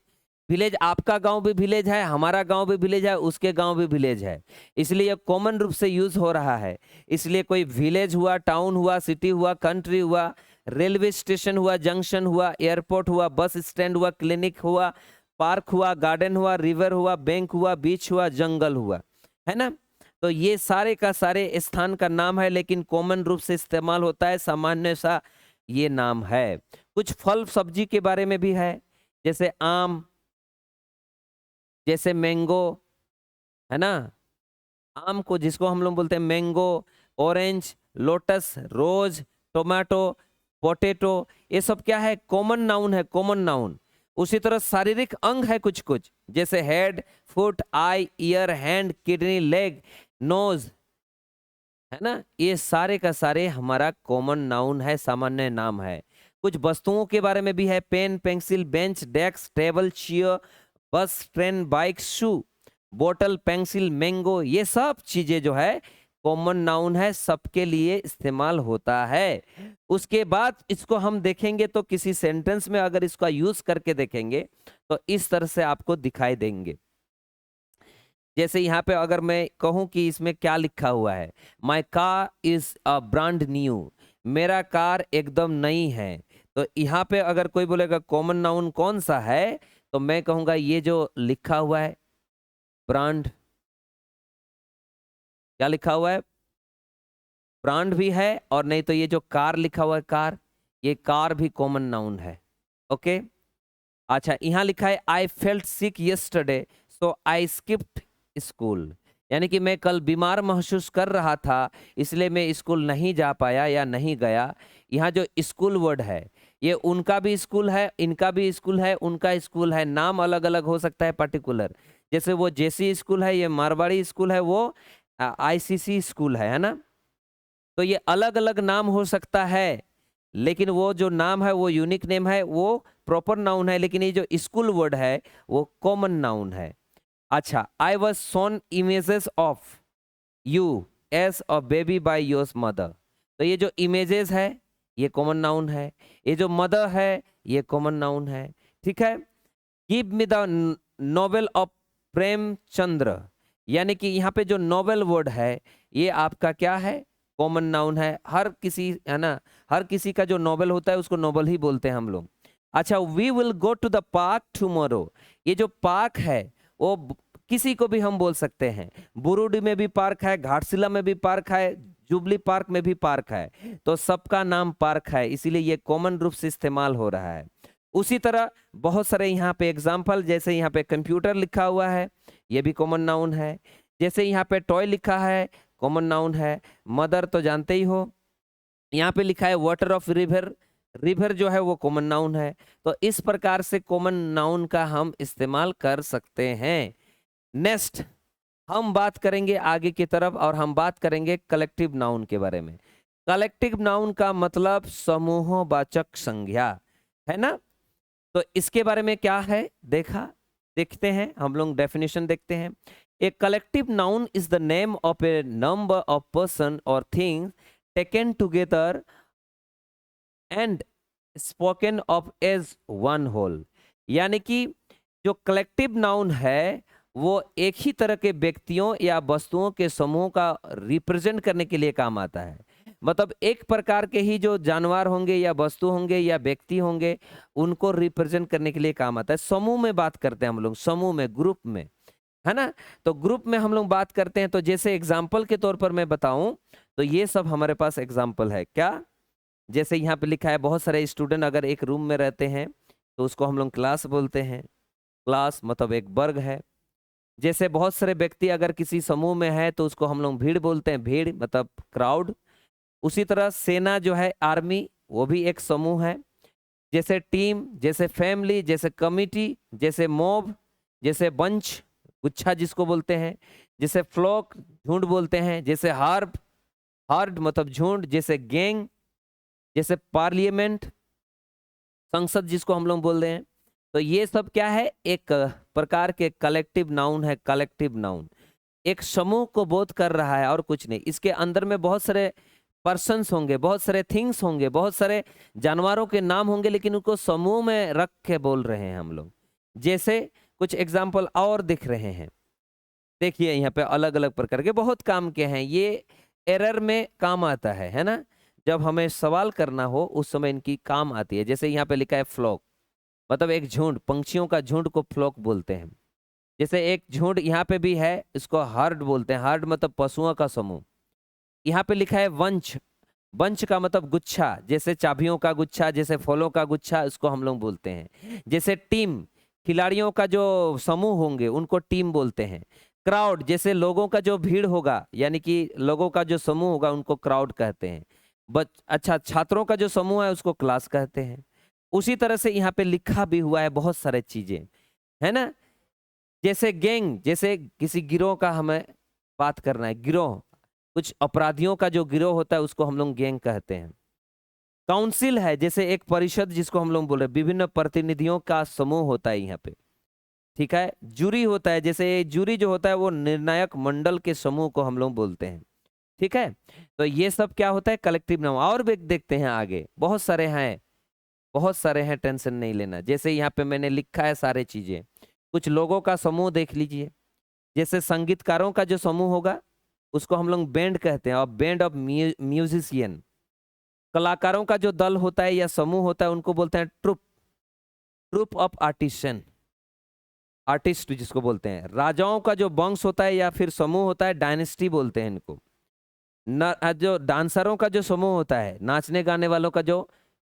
विलेज, आपका गांव भी विलेज है, हमारा गांव भी विलेज है, उसके गांव भी विलेज है, इसलिए कॉमन रूप से यूज हो रहा है। इसलिए कोई विलेज हुआ, टाउन हुआ, सिटी हुआ, कंट्री हुआ, रेलवे स्टेशन हुआ, जंक्शन हुआ, एयरपोर्ट हुआ, बस स्टैंड हुआ, क्लिनिक हुआ, पार्क हुआ, गार्डन हुआ, रिवर हुआ, बैंक हुआ, बीच हुआ, जंगल हुआ, है ना। तो ये सारे का सारे स्थान का नाम है, लेकिन कॉमन रूप से इस्तेमाल होता है, सामान्य सा ये नाम है। कुछ फल सब्जी के बारे में भी है, जैसे आम, जैसे मैंगो, है ना। आम को जिसको हम लोग बोलते हैं mango, orange, lotus, rose, tomato, potato, ये सब क्या है, कॉमन नाउन है, कॉमन नाउन। उसी तरह शारीरिक अंग है कुछ कुछ, जैसे head, foot, eye, ear, hand, kidney, leg, nose, है ना। ये सारे का सारे हमारा कॉमन नाउन है, सामान्य नाम है। कुछ वस्तुओं के बारे में भी है, pen, pencil, bench, desk, table, chair, bus, train, bike, shoe, बोतल, पेंसिल, मैंगो, ये सब चीजें जो है कॉमन नाउन है, सबके लिए इस्तेमाल होता है। उसके बाद इसको हम देखेंगे तो किसी सेंटेंस में अगर इसका यूज करके देखेंगे तो इस तरह से आपको दिखाई देंगे। जैसे यहाँ पे अगर मैं कहूँ कि इसमें क्या लिखा हुआ है, my car is a brand new, मेरा कार एकदम नई है। तो यहाँ पे अगर कोई बोलेगा कॉमन नाउन कौन सा है, तो मैं कहूँगा ये जो लिखा हुआ है ब्रांड, क्या लिखा हुआ है, ब्रांड भी है, और नहीं तो ये जो कार लिखा हुआ है कार, ये कार भी कॉमन नाउन है। ओके। अच्छा, यहाँ लिखा है I felt sick yesterday so I skipped school, यानी कि मैं कल बीमार महसूस कर रहा था इसलिए मैं स्कूल नहीं जा पाया या नहीं गया। यहाँ जो स्कूल वर्ड है, ये उनका भी स्कूल है, इनका भी स्कूल है, उनका स्कूल है, नाम अलग अलग हो सकता है पर्टिकुलर। जैसे वो जेसी स्कूल है, ये मारवाड़ी स्कूल है, वो आईसीसी स्कूल है ना। तो ये अलग अलग नाम हो सकता है, लेकिन वो जो नाम है वो यूनिक नेम है, वो प्रॉपर नाउन है, लेकिन ये जो स्कूल वर्ड है वो कॉमन नाउन है। अच्छा, I was shown images of you as a baby by your mother, तो ये जो इमेजेस है ये कॉमन नाउन है, ये जो मदर है ये कॉमन नाउन है। ठीक है। Give me the novel of Premchandra, यानी कि यहाँ पे जो नोवेल वर्ड है ये आपका क्या है, कॉमन नाउन है। हर किसी, है ना, हर किसी का जो नोवेल होता है उसको नोवेल ही बोलते हैं हम लोग। अच्छा, we will go to the park tomorrow, ये जो पार्क है वो किसी को भी हम बोल सकते हैं, बुरुडी में भी पार्क है, घाटशिला में भी पार्क है, जुबली पार्क में भी पार्क है, तो सबका नाम पार्क है, इसीलिए ये कॉमन रूप से इस्तेमाल हो रहा है। उसी तरह बहुत सारे यहाँ पे एग्जाम्पल, जैसे यहाँ पे कंप्यूटर लिखा हुआ है, ये भी कॉमन नाउन है। जैसे यहाँ पे टॉय लिखा है, कॉमन नाउन है। मदर तो जानते ही हो। यहाँ पे लिखा है वाटर ऑफ रिवर, रिवर जो है वो कॉमन नाउन है। तो इस प्रकार से कॉमन नाउन का हम इस्तेमाल कर सकते हैं। नेक्स्ट हम बात करेंगे आगे की तरफ, और हम बात करेंगे कलेक्टिव नाउन के बारे में। कलेक्टिव नाउन का मतलब समूहवाचक संज्ञा, है ना। तो इसके बारे में क्या है देखते हैं, हम लोग डेफिनेशन देखते हैं। A collective noun is the name of a number of person और things taken together and spoken of as one whole, यानी कि जो कलेक्टिव नाउन है वो एक ही तरह के व्यक्तियों या वस्तुओं के समूह का रिप्रेजेंट करने के लिए काम आता है। मतलब एक प्रकार के ही जो जानवर होंगे या वस्तु होंगे या व्यक्ति होंगे, उनको रिप्रेजेंट करने के लिए काम आता है। समूह में बात करते हैं हम लोग, समूह में, ग्रुप में, है ना। तो ग्रुप में हम लोग बात करते हैं, तो जैसे एग्जाम्पल के तौर पर मैं बताऊं तो ये सब हमारे पास एग्जाम्पल है। क्या, जैसे यहाँ पे लिखा है बहुत सारे स्टूडेंट अगर एक रूम में रहते हैं तो उसको हम लोग क्लास बोलते हैं। क्लास मतलब एक वर्ग है। जैसे बहुत सारे व्यक्ति अगर किसी समूह में है तो उसको हम लोग भीड़ बोलते हैं, भीड़ मतलब क्राउड। उसी तरह सेना जो है, आर्मी, वो भी एक समूह है। जैसे टीम, जैसे फैमिली, जैसे कमिटी, जैसे मॉब, जैसे बंच, गुच्छा जिसको बोलते हैं, जैसे फ्लॉक, झुंड बोलते हैं, जैसे हार्ब, हर्ड मतलब झुंड, जैसे गैंग, जैसे पार्लियामेंट, संसद जिसको हम लोग बोल रहे हैं। तो ये सब क्या है, एक प्रकार के कलेक्टिव नाउन है। कलेक्टिव नाउन एक समूह को बोध कर रहा है और कुछ नहीं। इसके अंदर में बहुत सारे पर्सन्स होंगे, बहुत सारे थिंग्स होंगे, बहुत सारे जानवरों के नाम होंगे, लेकिन उनको समूह में रख के बोल रहे हैं हम लोग। जैसे कुछ एग्जाम्पल और दिख रहे हैं, देखिए यहाँ पे अलग अलग प्रकार के बहुत काम के हैं, ये एरर में काम आता है ना, जब हमें सवाल करना हो उस समय इनकी काम आती है। जैसे यहाँ पे लिखा है फ्लॉक, मतलब एक झुंड, पंछियों का झुंड को फ्लॉक बोलते हैं। जैसे एक झुंड यहाँ पे भी है, इसको हर्ड बोलते हैं, हर्ड मतलब पशुओं का समूह। यहाँ पे लिखा है वंश, वंश का मतलब गुच्छा, जैसे चाबियों का गुच्छा, जैसे फलों का गुच्छा, इसको हम लोग बोलते हैं। जैसे टीम, खिलाड़ियों का जो समूह होंगे उनको टीम बोलते हैं। क्राउड, जैसे लोगों का जो भीड़ होगा, यानी कि लोगों का जो समूह होगा उनको क्राउड कहते हैं। अच्छा, छात्रों का जो समूह है उसको क्लास कहते हैं। उसी तरह से यहाँ पे लिखा भी हुआ है बहुत सारे चीजें, है ना। जैसे गैंग, जैसे किसी गिरोह का हमें बात करना है, गिरोह, कुछ अपराधियों का जो गिरोह होता है उसको हम लोग गैंग कहते हैं। काउंसिल है, जैसे एक परिषद जिसको हम लोग बोल रहे हैं, विभिन्न प्रतिनिधियों का समूह होता है यहाँ पे, ठीक है। जूरी होता है, जैसे जूरी जो होता है वो निर्णायक मंडल के समूह को हम लोग बोलते हैं, ठीक है। तो ये सब क्या होता है, कलेक्टिव नाउन। और भी देखते हैं आगे, बहुत सारे हैं, बहुत सारे हैं, टेंशन नहीं लेना। जैसे यहाँ पे मैंने लिखा है सारे चीजें। कुछ लोगों का समूह देख लीजिए, जैसे संगीतकारों का जो समूह होगा उसको हम लोग बैंड कहते हैं, और बैंड ऑफ म्यूजिशियन। कलाकारों का जो दल होता है या समूह होता है उनको बोलते हैं troupe, troupe of artisan, artist जिसको बोलते हैं। राजाओं का जो वंश होता है या फिर समूह होता है, डायनेस्टी बोलते हैं इनको। जो डांसरों का जो समूह होता है, नाचने गाने वालों का जो,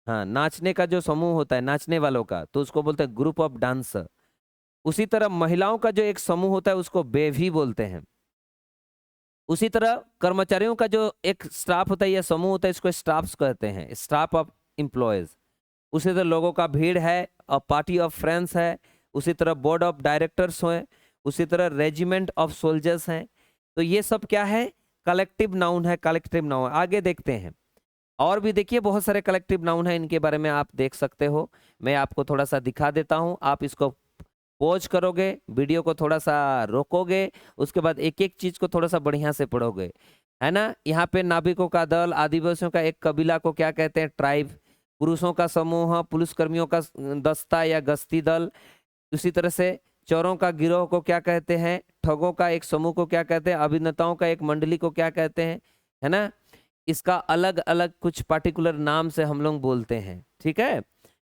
हाँ, नाचने का जो समूह होता है, नाचने वालों का, तो उसको बोलते हैं ग्रुप ऑफ डांसर। उसी तरह महिलाओं का जो एक समूह होता है उसको बेवी बोलते हैं। उसी तरह कर्मचारियों का जो एक स्टाफ होता है या समूह होता है, इसको स्टाफ्स कहते हैं, स्टाफ ऑफ एम्प्लॉयज। उसी तरह लोगों का भीड़ है, और पार्टी ऑफ फ्रेंड्स है। उसी तरह बोर्ड ऑफ डायरेक्टर्स हैं। उसी तरह रेजिमेंट ऑफ सोल्जर्स हैं। तो ये सब क्या है, कलेक्टिव नाउन है, कलेक्टिव नाउन। आगे देखते हैं, और भी देखिए बहुत सारे कलेक्टिव नाउन है, इनके बारे में आप देख सकते हो। मैं आपको थोड़ा सा दिखा देता हूं, आप इसको पॉज करोगे, वीडियो को थोड़ा सा रोकोगे, उसके बाद एक एक चीज को थोड़ा सा बढ़िया से पढ़ोगे, है ना। यहाँ पे नाविकों का दल, आदिवासियों का एक कबीला को क्या कहते हैं, ट्राइब। पुरुषों का समूह, पुलिसकर्मियों का दस्ता या गश्ती दल। उसी तरह से चोरों का गिरोह को क्या कहते हैं, ठगों का एक समूह को क्या कहते हैं, अभिनेताओं का एक मंडली को क्या कहते हैं, है ना। इसका अलग अलग कुछ पार्टिकुलर नाम से हम लोग बोलते हैं, ठीक है।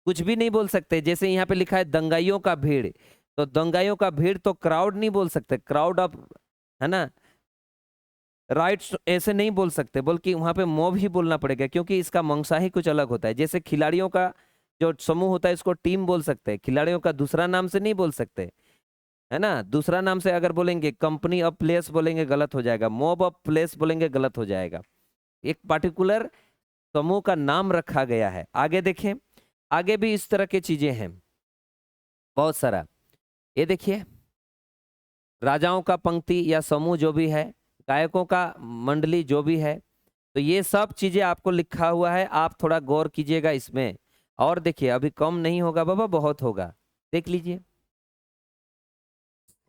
कुछ भी नहीं बोल सकते। जैसे यहाँ पे लिखा है दंगाइयों का भीड़, तो दंगाइयों का भीड़ तो क्राउड नहीं बोल सकते, क्राउड ऑफ, है ना, राइट्स ऐसे नहीं बोल सकते, बल्कि वहां पे मॉब ही बोलना पड़ेगा, क्योंकि इसका मंशा ही कुछ अलग होता है। जैसे खिलाड़ियों का जो समूह होता है इसको टीम बोल सकते हैं, खिलाड़ियों का दूसरा नाम से नहीं बोल सकते, है ना। दूसरा नाम से अगर बोलेंगे, कंपनी ऑफ प्लेयर्स बोलेंगे गलत हो जाएगा, मॉब ऑफ प्लेयर्स बोलेंगे गलत हो जाएगा। एक पार्टिकुलर समूह का नाम रखा गया है। आगे देखें, आगे भी इस तरह की चीजें हैं बहुत सारा। ये देखिए, राजाओं का पंक्ति या समूह जो भी है, गायकों का मंडली जो भी है, तो ये सब चीजें आपको लिखा हुआ है, आप थोड़ा गौर कीजिएगा इसमें। और देखिए, अभी कम नहीं होगा बाबा, बहुत होगा, देख लीजिए,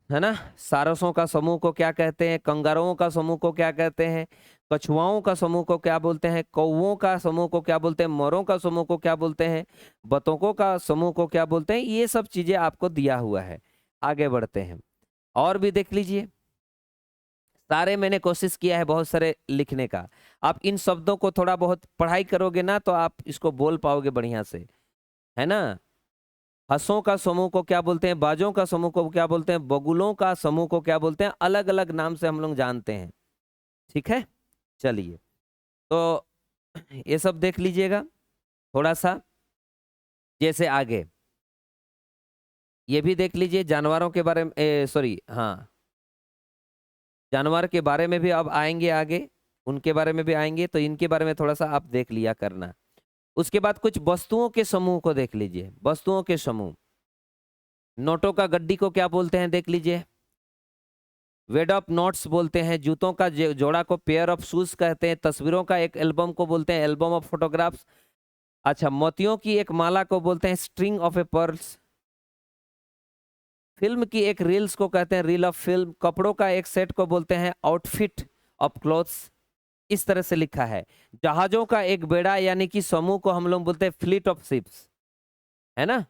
है ना। सारसों का समूह को क्या कहते हैं, कंगारुओं का समूह को क्या कहते हैं, कछुआओं का समूह को क्या बोलते हैं, कौओं का समूह को क्या बोलते हैं, मोरों का समूह को क्या बोलते हैं, बतखों का समूह को क्या बोलते हैं। ये सब चीजें आपको दिया हुआ है। आगे बढ़ते हैं, और भी देख लीजिए, सारे मैंने कोशिश किया है बहुत सारे लिखने का। आप इन शब्दों को थोड़ा बहुत पढ़ाई करोगे ना तो आप इसको बोल पाओगे बढ़िया से, है ना। हंसों का समूह को क्या बोलते हैं, बाजों का समूह को क्या बोलते हैं, बगुलों का समूह को क्या बोलते हैं, अलग अलग नाम से हम लोग जानते हैं, ठीक है। चलिए, तो ये सब देख लीजिएगा थोड़ा सा। जैसे आगे ये भी देख लीजिए, जानवरों के बारे में, सॉरी, हाँ, जानवर के बारे में भी अब आएंगे आगे, उनके बारे में भी आएंगे, तो इनके बारे में थोड़ा सा आप देख लिया करना। उसके बाद कुछ वस्तुओं के समूह को देख लीजिए, वस्तुओं के समूह। नोटों का गड्डी को क्या बोलते हैं, देख लीजिए, वेड ऑफ नोट्स बोलते हैं। जूतों का जोड़ा को पेयर ऑफ शूज कहते हैं। तस्वीरों का एक एल्बम को बोलते हैं एल्बम ऑफ फोटोग्राफ्स। अच्छा, मोतियों की एक माला को बोलते हैं string of A pearls. Film की एक रील्स को कहते हैं रील ऑफ फिल्म। कपड़ों का एक सेट को बोलते हैं आउटफिट ऑफ क्लोथ्स। इस तरह से लिखा है। जहाजों का एक बेड़ा यानी कि समूह को हम लोग बोलते हैं फ्लीट ऑफ शिप्स, है ना।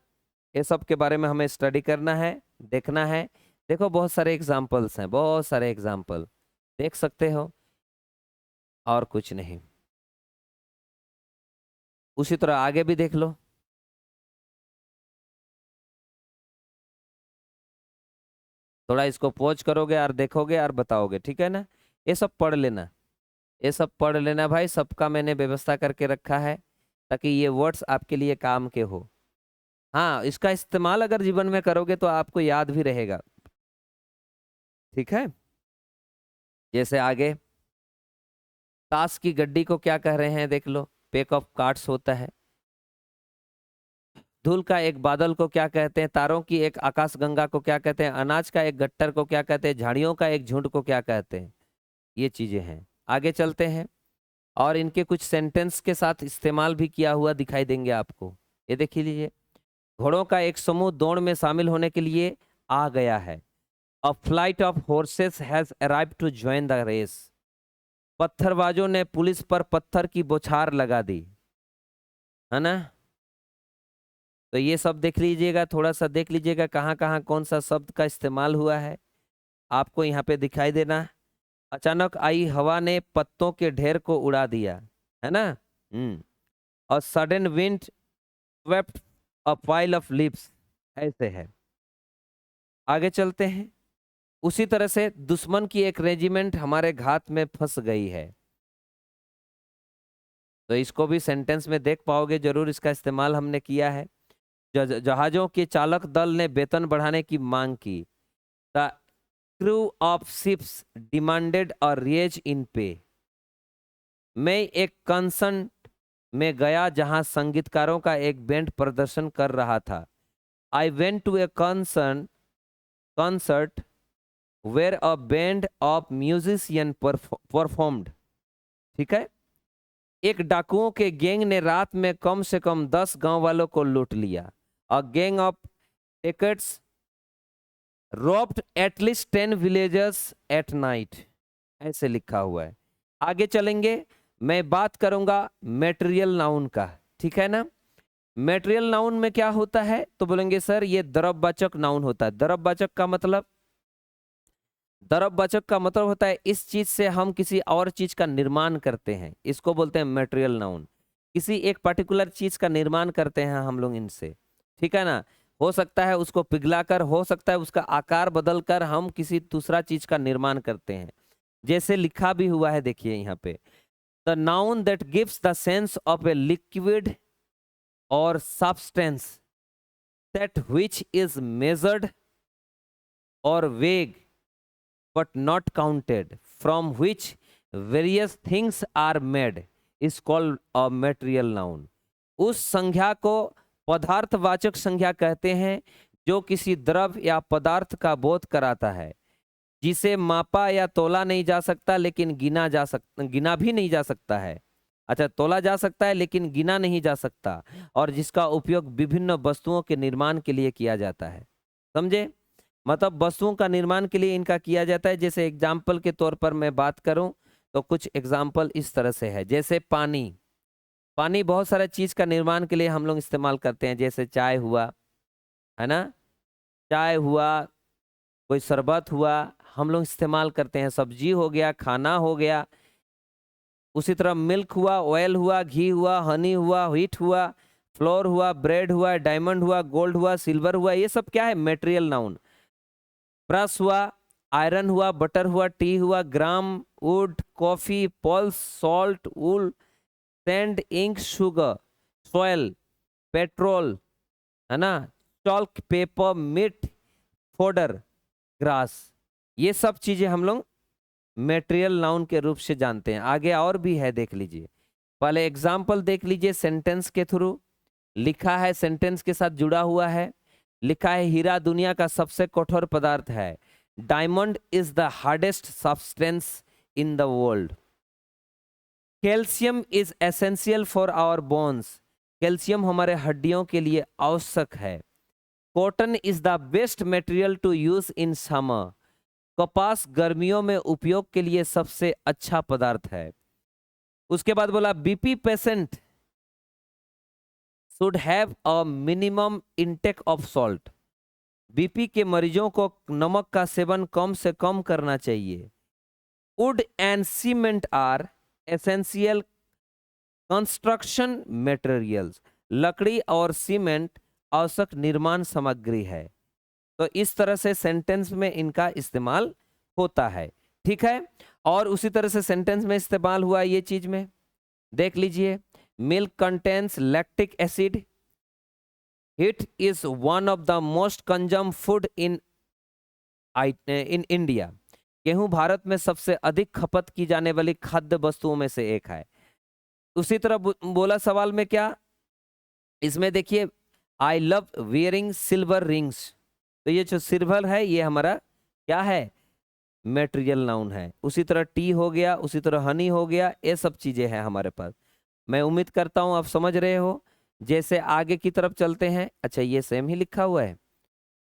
ये सब के बारे में हमें स्टडी करना है, देखना है। देखो बहुत सारे एग्जाम्पल्स हैं, बहुत सारे एग्जाम्पल देख सकते हो, और कुछ नहीं। उसी तरह आगे भी देख लो। थोड़ा इसको पॉज करोगे और देखोगे और बताओगे, ठीक है ना। ये सब पढ़ लेना, ये सब पढ़ लेना भाई, सबका मैंने व्यवस्था करके रखा है ताकि ये वर्ड्स आपके लिए काम के हो। हाँ, इसका इस्तेमाल अगर जीवन में करोगे तो आपको याद भी रहेगा, ठीक है। जैसे आगे, ताश की गड्डी को क्या कह रहे हैं देख लो, पेक ऑफ कार्ड्स होता है। धूल का एक बादल को क्या कहते हैं, तारों की एक आकाशगंगा को क्या कहते हैं, अनाज का एक गट्टर को क्या कहते हैं, झाड़ियों का एक झुंड को क्या कहते हैं। ये चीजें हैं। आगे चलते हैं, और इनके कुछ सेंटेंस के साथ इस्तेमाल भी किया हुआ दिखाई देंगे आपको। ये देखिए लीजिए, घोड़ों का एक समूह दौड़ में शामिल होने के लिए आ गया है। A flight of horses has arrived to join the race. पत्थरबाजों ने पुलिस पर पत्थर की बौछार लगा दी, है ना। तो ये सब देख लीजिएगा, थोड़ा सा देख लीजिएगा कहाँ कहाँ कौन सा शब्द का इस्तेमाल हुआ है, आपको यहाँ पे दिखाई देना। अचानक आई हवा ने पत्तों के ढेर को उड़ा दिया, है ना। और sudden wind swept a pile of leaves, ऐसे है। आगे चलते हैं। उसी तरह से दुश्मन की एक रेजिमेंट हमारे घात में फंस गई है। तो इसको भी सेंटेंस में देख पाओगे जरूर, इसका इस्तेमाल हमने किया है। जहाजों के चालक दल ने वेतन बढ़ाने की मांग की। The crew of ships demanded a raise in pay. मैं एक कंसर्ट में गया जहां संगीतकारों का एक बैंड प्रदर्शन कर रहा था। I went to a concert where a band of musician performed. ठीक है। एक डाकुओं के गैंग ने रात में कम से कम 10 गांव वालों को लूट लिया। A gang of takers robbed at least 10 villagers at night, ऐसे लिखा हुआ है। आगे चलेंगे, मैं बात करूंगा मेटेरियल नाउन का, ठीक है ना। मेटेरियल नाउन में क्या होता है, तो बोलेंगे सर ये द्रव्यवाचक नाउन होता है। द्रव्यवाचक का मतलब, द्रव्यवाचक का मतलब होता है इस चीज से हम किसी और चीज का निर्माण करते हैं, इसको बोलते हैं मेटेरियल नाउन। किसी एक पर्टिकुलर चीज का निर्माण करते हैं हम लोग इनसे, ठीक है ना। हो सकता है उसको पिघलाकर, हो सकता है उसका आकार बदलकर हम किसी दूसरा चीज का निर्माण करते हैं। जैसे लिखा भी हुआ है, देखिए यहाँ पे, the noun that gives the sense of a liquid और substance that which is measured और weighed but not counted, from which various things are made, is called a material noun. उस संज्ञा को पदार्थवाचक संज्ञा कहते हैं जो किसी द्रव्य या पदार्थ का बोध कराता है, जिसे मापा या तोला नहीं जा सकता लेकिन गिना भी नहीं जा सकता है। अच्छा, तोला जा सकता है लेकिन गिना नहीं जा सकता, और जिसका उपयोग विभिन्न वस्तुओं के निर्माण के लिए किया जाता है। समझे, मतलब वस्तुओं का निर्माण के लिए इनका किया जाता है। जैसे एग्जाम्पल के तौर पर मैं बात करूं तो कुछ एग्जाम्पल इस तरह से है। जैसे पानी, पानी बहुत सारा चीज का निर्माण के लिए हम लोग इस्तेमाल करते हैं। जैसे चाय हुआ, है ना, चाय हुआ, कोई शरबत हुआ, हम लोग इस्तेमाल करते हैं। सब्जी हो गया, खाना हो गया। उसी तरह मिल्क हुआ, ऑयल हुआ, घी हुआ, हनी हुआ, व्हीट हुआ, फ्लोर हुआ, ब्रेड हुआ, डायमंड हुआ, गोल्ड हुआ, सिल्वर हुआ, ये सब क्या है, मेटेरियल नाउन। ब्रश हुआ, आयरन हुआ, बटर हुआ, टी हुआ, gram, wood, coffee, pulse, salt, wool, sand, ink, sugar, soil, petrol, है ना, chalk, paper, meat, fodder, grass, ये सब चीजें हम लोग मेटेरियल नाउन के रूप से जानते हैं। आगे और भी है, देख लीजिए। पहले एग्जाम्पल देख लीजिए सेंटेंस के थ्रू। लिखा है, सेंटेंस के साथ जुड़ा हुआ है, लिखा है हीरा दुनिया का सबसे कठोर पदार्थ है। Diamond is the hardest substance in the world. Calcium is essential for our bones. Calcium हमारे हड्डियों के लिए आवश्यक है। Cotton is the best material to use in summer. कपास गर्मियों में उपयोग के लिए सबसे अच्छा पदार्थ है। उसके बाद बोला BP patient should have a minimum intake of salt. BP के मरीजों को नमक का सेवन कम से कम करना चाहिए। Wood and cement are essential construction materials. लकड़ी और सीमेंट आवश्यक निर्माण सामग्री है। तो इस तरह से सेंटेंस में इनका इस्तेमाल होता है, ठीक है। और उसी तरह से सेंटेंस में इस्तेमाल हुआ ये चीज में देख लीजिए, milk contains lactic acid. It is one of the most consumed food in India. गेहूं भारत में सबसे अधिक खपत की जाने वाली खाद्य वस्तुओं में से एक है। उसी तरह बोला सवाल में क्या, इसमें देखिए, I love wearing silver rings. तो ये जो सिल्वर है ये हमारा क्या है, मेटेरियल नाउन है। उसी तरह टी हो गया, उसी तरह हनी हो गया, ये सब चीजें हैं हमारे पास। मैं उम्मीद करता हूं आप समझ रहे हो। जैसे आगे की तरफ चलते हैं, अच्छा ये सेम ही लिखा हुआ है।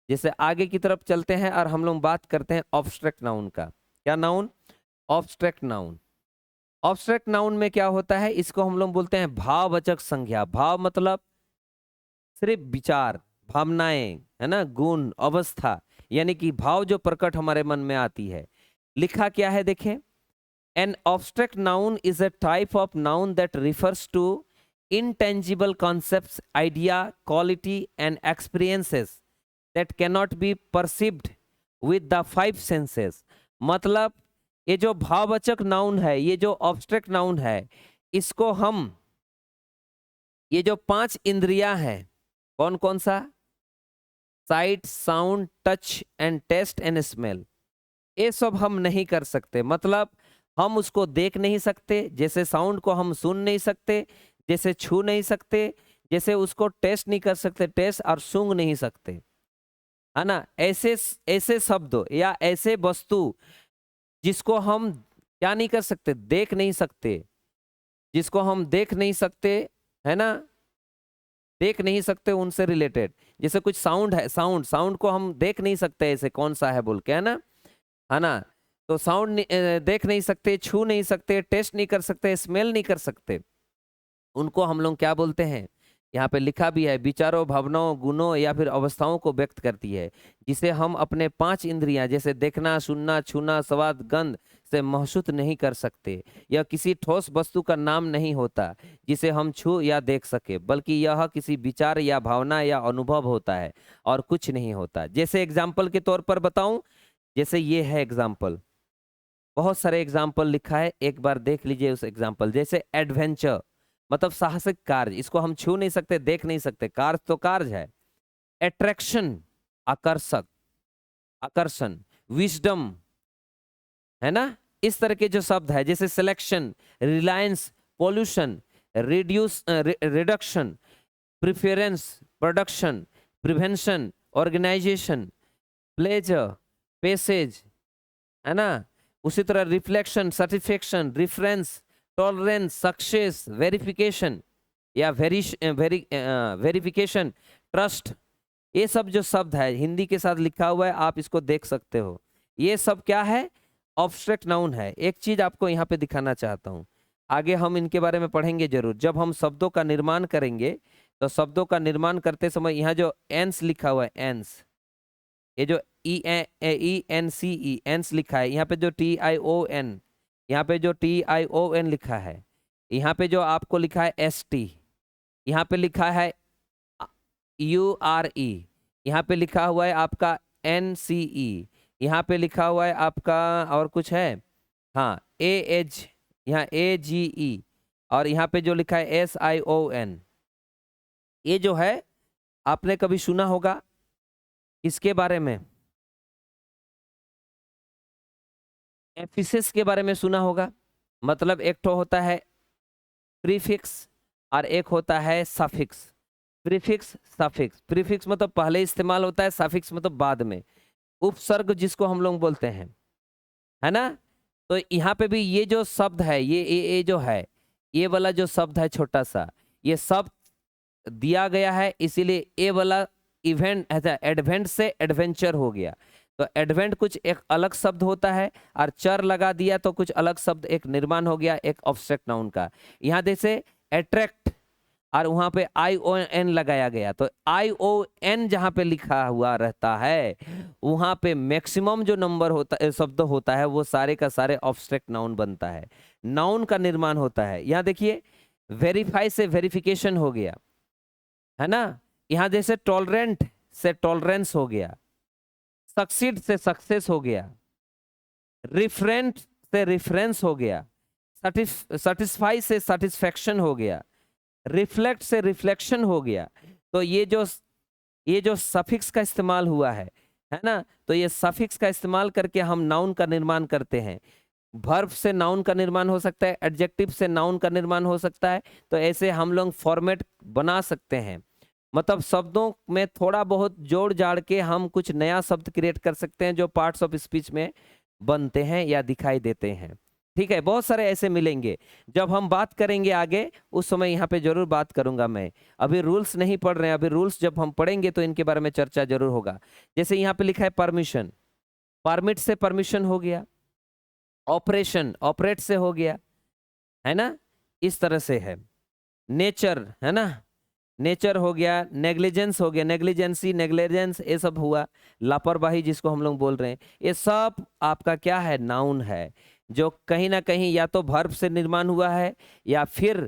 जैसे आगे की तरफ चलते हैं और हम लोग बात करते हैं ऑब्स्ट्रैक्ट नाउन का। क्या noun, obstruct noun. Obstruct noun में क्या होता है, इसको हम लोग बोलते हैं भाववाचक संज्ञा। भाव मतलब सिर्फ विचार, भावनाएं, है ना, गुण, अवस्था, यानी कि भाव जो प्रकट हमारे मन में आती है। लिखा क्या है देखें, an abstract noun is a type of noun that refers to intangible concepts, idea, quality and experiences that cannot be perceived with the five senses। मतलब ये जो भाववाचक नाउन है, ये जो ऑब्स्ट्रैक्ट नाउन है, इसको हम, ये जो 5 इंद्रियां हैं, कौन कौन सा, sight, sound, touch and taste and smell, ये सब हम नहीं कर सकते। मतलब हम उसको देख नहीं सकते, जैसे साउंड को हम सुन नहीं सकते, जैसे छू नहीं सकते, जैसे उसको टेस्ट नहीं कर सकते, टेस्ट और सूंघ नहीं सकते, है ना। ऐसे ऐसे शब्द या ऐसे वस्तु जिसको हम क्या नहीं कर सकते, देख नहीं सकते, जिसको हम देख नहीं सकते, है ना, देख नहीं सकते, उनसे रिलेटेड। जैसे कुछ साउंड है, साउंड, साउंड को हम देख नहीं सकते ऐसे कौन सा है बोल के, है ना। तो साउंड देख नहीं सकते, छू नहीं सकते, टेस्ट नहीं कर सकते, स्मेल नहीं कर सकते, उनको हम लोग क्या बोलते हैं, यहाँ पे लिखा भी है, विचारों, भावनाओं, गुणों या फिर अवस्थाओं को व्यक्त करती है, जिसे हम अपने 5 इंद्रियां जैसे देखना, सुनना, छूना, स्वाद, गंध से महसूस नहीं कर सकते। यह किसी ठोस वस्तु का नाम नहीं होता जिसे हम छू या देख सके, बल्कि यह किसी विचार या भावना या अनुभव होता है और कुछ नहीं होता। जैसे एग्जाम्पल के तौर पर बताऊं, जैसे ये है एग्जाम्पल, बहुत सारे एग्जाम्पल लिखा है, एक बार देख लीजिए उस एग्जाम्पल। जैसे एडवेंचर मतलब साहसिक कार्य, इसको हम छू नहीं सकते, देख नहीं सकते, कार्य तो कार्य है। अट्रैक्शन आकर्षक, आकर्षण, विजडम, है ना, इस तरह के जो शब्द है। जैसे selection, reliance, pollution, reduce, reduction, preference, production, prevention, organisation, pleasure, passage, है ना। उसी तरह reflection, certification, reference, tolerance, success, verification या वेरिफिकेशन, ट्रस्ट, ये सब जो शब्द है हिंदी के साथ लिखा हुआ है, आप इसको देख सकते हो। ये सब क्या है, ऑब्स्ट्रैक्ट नाउन है। एक चीज आपको यहाँ पे दिखाना चाहता हूँ, आगे हम इनके बारे में पढ़ेंगे जरूर जब हम शब्दों का निर्माण करेंगे। तो शब्दों का निर्माण करते समय यहाँ जो एंस लिखा हुआ है, एंस, ये जो ENCE एंस लिखा है, यहाँ पे जो TION, यहाँ पे जो TION लिखा है, यहाँ पे जो आपको लिखा है ST, यहाँ पे लिखा है URE, यहाँ पे लिखा हुआ है आपका NCE, यहाँ पे लिखा हुआ है आपका और कुछ है, हाँ AH, यहाँ AGE, और यहाँ पे जो लिखा है SION। ये जो है आपने कभी सुना होगा इसके बारे में, एफिसिस के बारे में सुना होगा। मतलब एक तो होता है प्रीफिक्स और एक होता है सफिक्स। प्रीफिक्स, सफिक्स, प्रीफिक्स मतलब पहले इस्तेमाल होता है, सफिक्स मतलब बाद में, उपसर्ग जिसको हम लोग बोलते हैं, है ना। तो यहाँ पे भी ये जो शब्द है, ये जो है, ये वाला जो शब्द है छोटा सा, ये शब्द दिया गया है, इसीलिए ये वाला इवेंट, एडवेंट से एडवेंचर हो गया। तो एडवेंट कुछ एक अलग शब्द होता है, और चर लगा दिया तो कुछ अलग शब्द एक निर्माण हो गया एक ऑब्स्ट्रैक्ट नाउन का। यहाँ जैसे अट्रैक्ट, और वहां पे ION लगाया गया, तो ION जहां पे लिखा हुआ रहता है वहां पे मैक्सिमम जो नंबर होता है, शब्द होता है, वो सारे का सारे ऑब्स्ट्रैक्ट नाउन बनता है, नाउन का निर्माण होता है। यहाँ देखिए वेरीफाई से वेरिफिकेशन हो गया, है ना। यहाँ जैसे टॉलरेंट से टॉलरेंस हो गया, सक्सीड से सक्सेस हो गया, रिफरेंट से रिफरेंस हो गया, सेटिस्फाई से सेटिस्फेक्शन हो गया, रिफ्लेक्ट से रिफ्लेक्शन हो गया। तो ये जो सफिक्स का इस्तेमाल हुआ है ना, तो ये सफिक्स का इस्तेमाल करके हम नाउन का निर्माण करते हैं। वर्ब से नाउन का निर्माण हो सकता है, एडजेक्टिव से नाउन का निर्माण हो सकता है। तो ऐसे हम लोग फॉर्मेट बना सकते हैं, मतलब शब्दों में थोड़ा बहुत जोड़ जाड़ के हम कुछ नया शब्द क्रिएट कर सकते हैं जो पार्ट्स ऑफ स्पीच में बनते हैं या दिखाई देते हैं। ठीक है, बहुत सारे ऐसे मिलेंगे। जब हम बात करेंगे आगे उस समय यहाँ पे जरूर बात करूंगा मैं। अभी रूल्स नहीं पढ़ रहे हैं, अभी रूल्स जब हम पढ़ेंगे तो इनके बारे में चर्चा जरूर होगा। जैसे यहाँ पे लिखा है परमिशन, परमिट से परमिशन हो गया, ऑपरेशन ऑपरेट से हो गया, है ना, इस तरह से है। नेचर, है ना, नेचर हो गया, नेग्लिजेंस हो गया, नेग्लिजेंसी नेग्लिजेंस ये सब हुआ, लापरवाही जिसको हम लोग बोल रहे हैं, ये सब आपका क्या है, नाउन है, जो कहीं ना कहीं या तो वर्ब से निर्माण हुआ है या फिर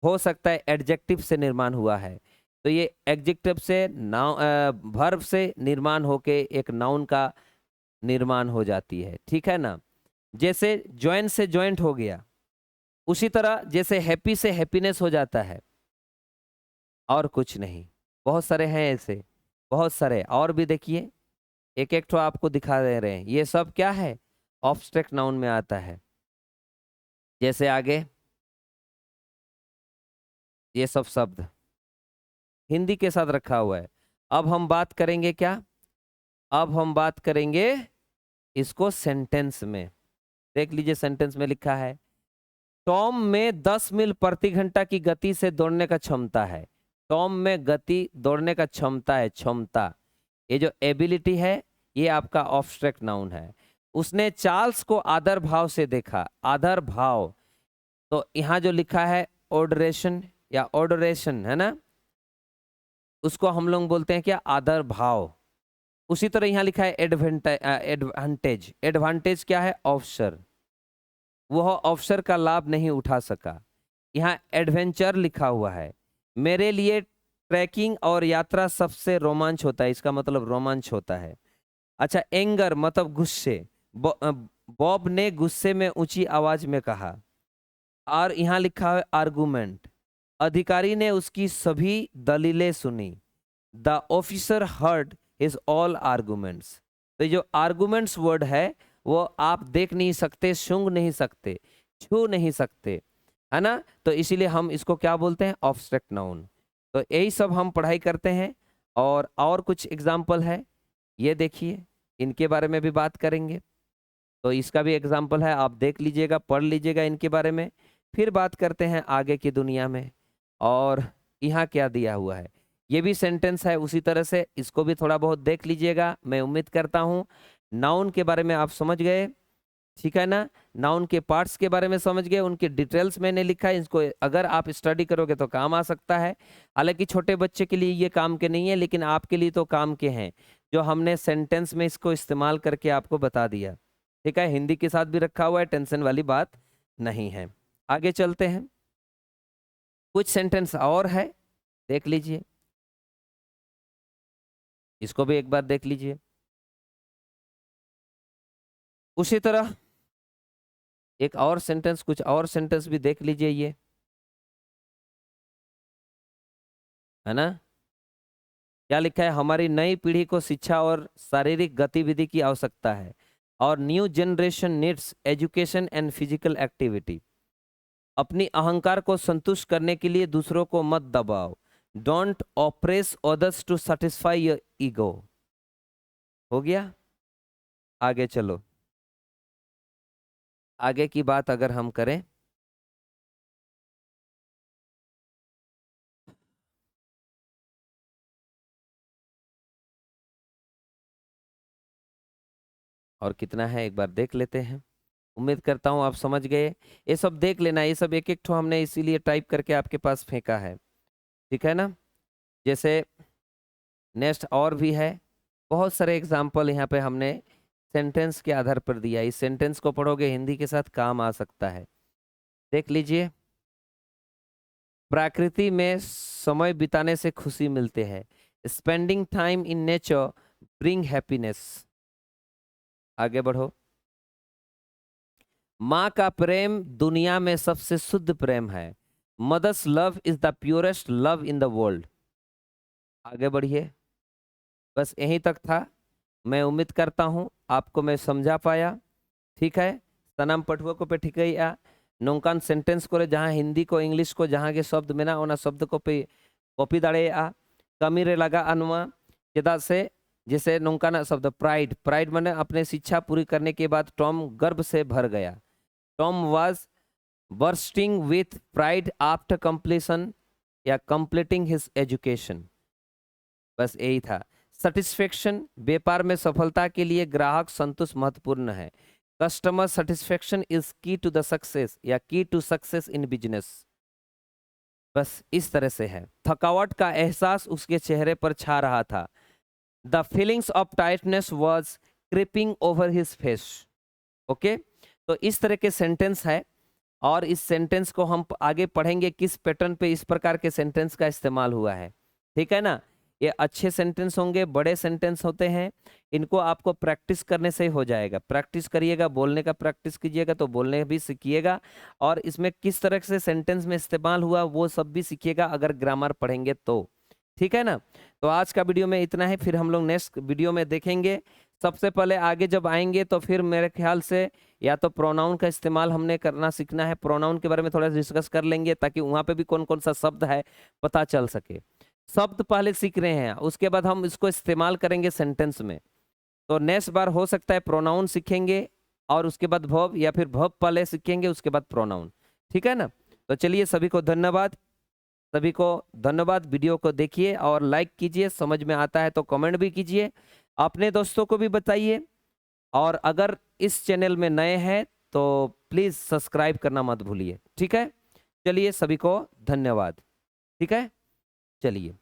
हो सकता है एडजेक्टिव से निर्माण हुआ है। तो ये एडजेक्टिव से वर्ब से निर्माण होके एक नाउन का निर्माण हो जाती है, ठीक है ना। जैसे ज्वाइन से ज्वाइंट हो गया, उसी तरह जैसे हैप्पी से हैप्पीनेस हो जाता है, और कुछ नहीं। बहुत सारे हैं ऐसे, बहुत सारे और भी देखिए, एक एक तो आपको दिखा दे रहे हैं। ये सब क्या है, ऑब्स्ट्रैक्ट नाउन में आता है। जैसे आगे ये सब शब्द हिंदी के साथ रखा हुआ है। अब हम बात करेंगे क्या, अब हम बात करेंगे इसको सेंटेंस में। देख लीजिए सेंटेंस में लिखा है, टॉम में 10 मील प्रति घंटा की गति से दौड़ने का क्षमता है। टॉम में गति दौड़ने का क्षमता है, क्षमता, ये जो एबिलिटी है ये आपका ऑब्स्ट्रैक्ट नाउन है। उसने चार्ल्स को आदर भाव से देखा, आदर भाव, तो यहाँ जो लिखा है ऑडरेशन या ऑडोरेशन, है ना, उसको हम लोग बोलते हैं क्या, आदर भाव। उसी तरह यहाँ लिखा है एडवांटेज, एडवांटेज क्या है, अवसर, वह अवसर का लाभ नहीं उठा सका। यहाँ एडवेंचर लिखा हुआ है, मेरे लिए ट्रैकिंग और यात्रा सबसे रोमांच होता है, इसका मतलब रोमांच होता है। अच्छा, एंगर मतलब गुस्से, बॉब ने गुस्से में ऊंची आवाज में कहा। और यहाँ लिखा है आर्गुमेंट, अधिकारी ने उसकी सभी दलीलें सुनी। The officer heard his all arguments. तो जो आर्गुमेंट्स वर्ड है वो आप देख नहीं सकते, सूंघ नहीं सकते, छू नहीं सकते, है ना, तो इसीलिए हम इसको क्या बोलते हैं, ऑब्स्ट्रैक्ट नाउन। तो यही सब हम पढ़ाई करते हैं। और कुछ एग्जाम्पल है, ये देखिए, इनके बारे में भी बात करेंगे। तो इसका भी एग्जाम्पल है, आप देख लीजिएगा, पढ़ लीजिएगा इनके बारे में। फिर बात करते हैं आगे की दुनिया में। और यहाँ क्या दिया हुआ है, ये भी सेंटेंस है उसी तरह से, इसको भी थोड़ा बहुत देख लीजिएगा। मैं उम्मीद करता हूँ नाउन के बारे में आप समझ गए, ठीक है ना, नाउन के पार्ट्स के बारे में समझ गए, उनके डिटेल्स मैंने लिखा है, इसको अगर आप स्टडी करोगे तो काम आ सकता है। हालांकि छोटे बच्चे के लिए ये काम के नहीं है, लेकिन आपके लिए तो काम के हैं, जो हमने सेंटेंस में इसको इस्तेमाल करके आपको बता दिया। ठीक है, हिंदी के साथ भी रखा हुआ है, टेंशन वाली बात नहीं है। आगे चलते हैं, कुछ सेंटेंस और है, देख लीजिए, इसको भी एक बार देख लीजिए। उसी तरह एक और सेंटेंस, कुछ और सेंटेंस भी देख लीजिए, ये है ना, क्या लिखा है, हमारी नई पीढ़ी को शिक्षा और शारीरिक गतिविधि की आवश्यकता है, और new generation needs education and physical activity. अपनी अहंकार को संतुष्ट करने के लिए दूसरों को मत दबाओ, don't oppress others to satisfy your ego. हो गया, आगे चलो, आगे की बात अगर हम करें, और कितना है एक बार देख लेते हैं। उम्मीद करता हूं आप समझ गए, ये सब देख लेना, ये सब एक एक ठो हमने इसीलिए टाइप करके आपके पास फेंका है। ठीक है ना। जैसे नेक्स्ट और भी है, बहुत सारे एग्जाम्पल यहाँ पे हमने सेंटेंस के आधार पर दिया। इस सेंटेंस को पढ़ोगे हिंदी के साथ काम आ सकता है। देख लीजिए, प्रकृति में समय बिताने से खुशी मिलते हैं। Spending time in nature bring happiness. आगे बढ़ो। माँ का प्रेम दुनिया में सबसे शुद्ध प्रेम है। Mother's love is the purest love in the world. आगे बढ़िए। बस यहीं तक था। मैं उम्मीद करता हूँ आपको मैं समझा पाया। ठीक है, सनम पठुआ को पे ठीक है नौकान सेंटेंस को जहाँ हिंदी को इंग्लिश को जहाँ के शब्द में ना ओना शब्द को पे कॉपी दाड़े कमी रे लगा अनुआ चेदा से जैसे नौकाना शब्द प्राइड। प्राइड माने अपने शिक्षा पूरी करने के बाद टॉम गर्व से भर गया। Tom was bursting with pride after completion या कंप्लीटिंग हिज एजुकेशन। बस यही था। सेटिस्फेक्शन, व्यापार में सफलता के लिए ग्राहक संतुष्ट महत्वपूर्ण है। कस्टमर सेटिस्फेक्शन इज की टू द सक्सेस या की टू सक्सेस इन बिजनेस। बस इस तरह से है। थकावट का एहसास उसके चेहरे पर छा रहा था। The feelings of tightness was creeping over his face. Okay, तो इस तरह के सेंटेंस है और इस सेंटेंस को हम आगे पढ़ेंगे किस पैटर्न पे इस प्रकार के सेंटेंस का इस्तेमाल हुआ है। ठीक है ना। ये अच्छे सेंटेंस होंगे, बड़े सेंटेंस होते हैं। इनको आपको प्रैक्टिस करने से ही हो जाएगा। प्रैक्टिस करिएगा, बोलने का प्रैक्टिस कीजिएगा तो बोलने भी सीखिएगा। और इसमें किस तरह से सेंटेंस में इस्तेमाल हुआ वो सब भी सीखिएगा अगर ग्रामर पढ़ेंगे तो। ठीक है ना। तो आज का वीडियो में इतना है, फिर हम लोग नेक्स्ट वीडियो में देखेंगे। सबसे पहले आगे जब आएंगे तो फिर मेरे ख्याल से या तो प्रोनाउन का इस्तेमाल हमने करना सीखना है। प्रोनाउन के बारे में थोड़ा डिस्कस कर लेंगे ताकि वहां पे भी कौन कौन सा शब्द है पता चल सके। शब्द पहले सीख रहे हैं, उसके बाद हम इसको इस्तेमाल करेंगे सेंटेंस में। तो नेक्स्ट बार हो सकता है प्रोनाउन सीखेंगे और उसके बाद वर्ब, या फिर वर्ब पहले सीखेंगे उसके बाद प्रोनाउन। ठीक है ना। तो चलिए, सभी को धन्यवाद। सभी को धन्यवाद। वीडियो को देखिए और लाइक कीजिए। समझ में आता है तो कमेंट भी कीजिए, अपने दोस्तों को भी बताइए। और अगर इस चैनल में नए हैं तो प्लीज सब्सक्राइब करना मत भूलिए। ठीक है। चलिए, सभी को धन्यवाद। ठीक है, चलिए।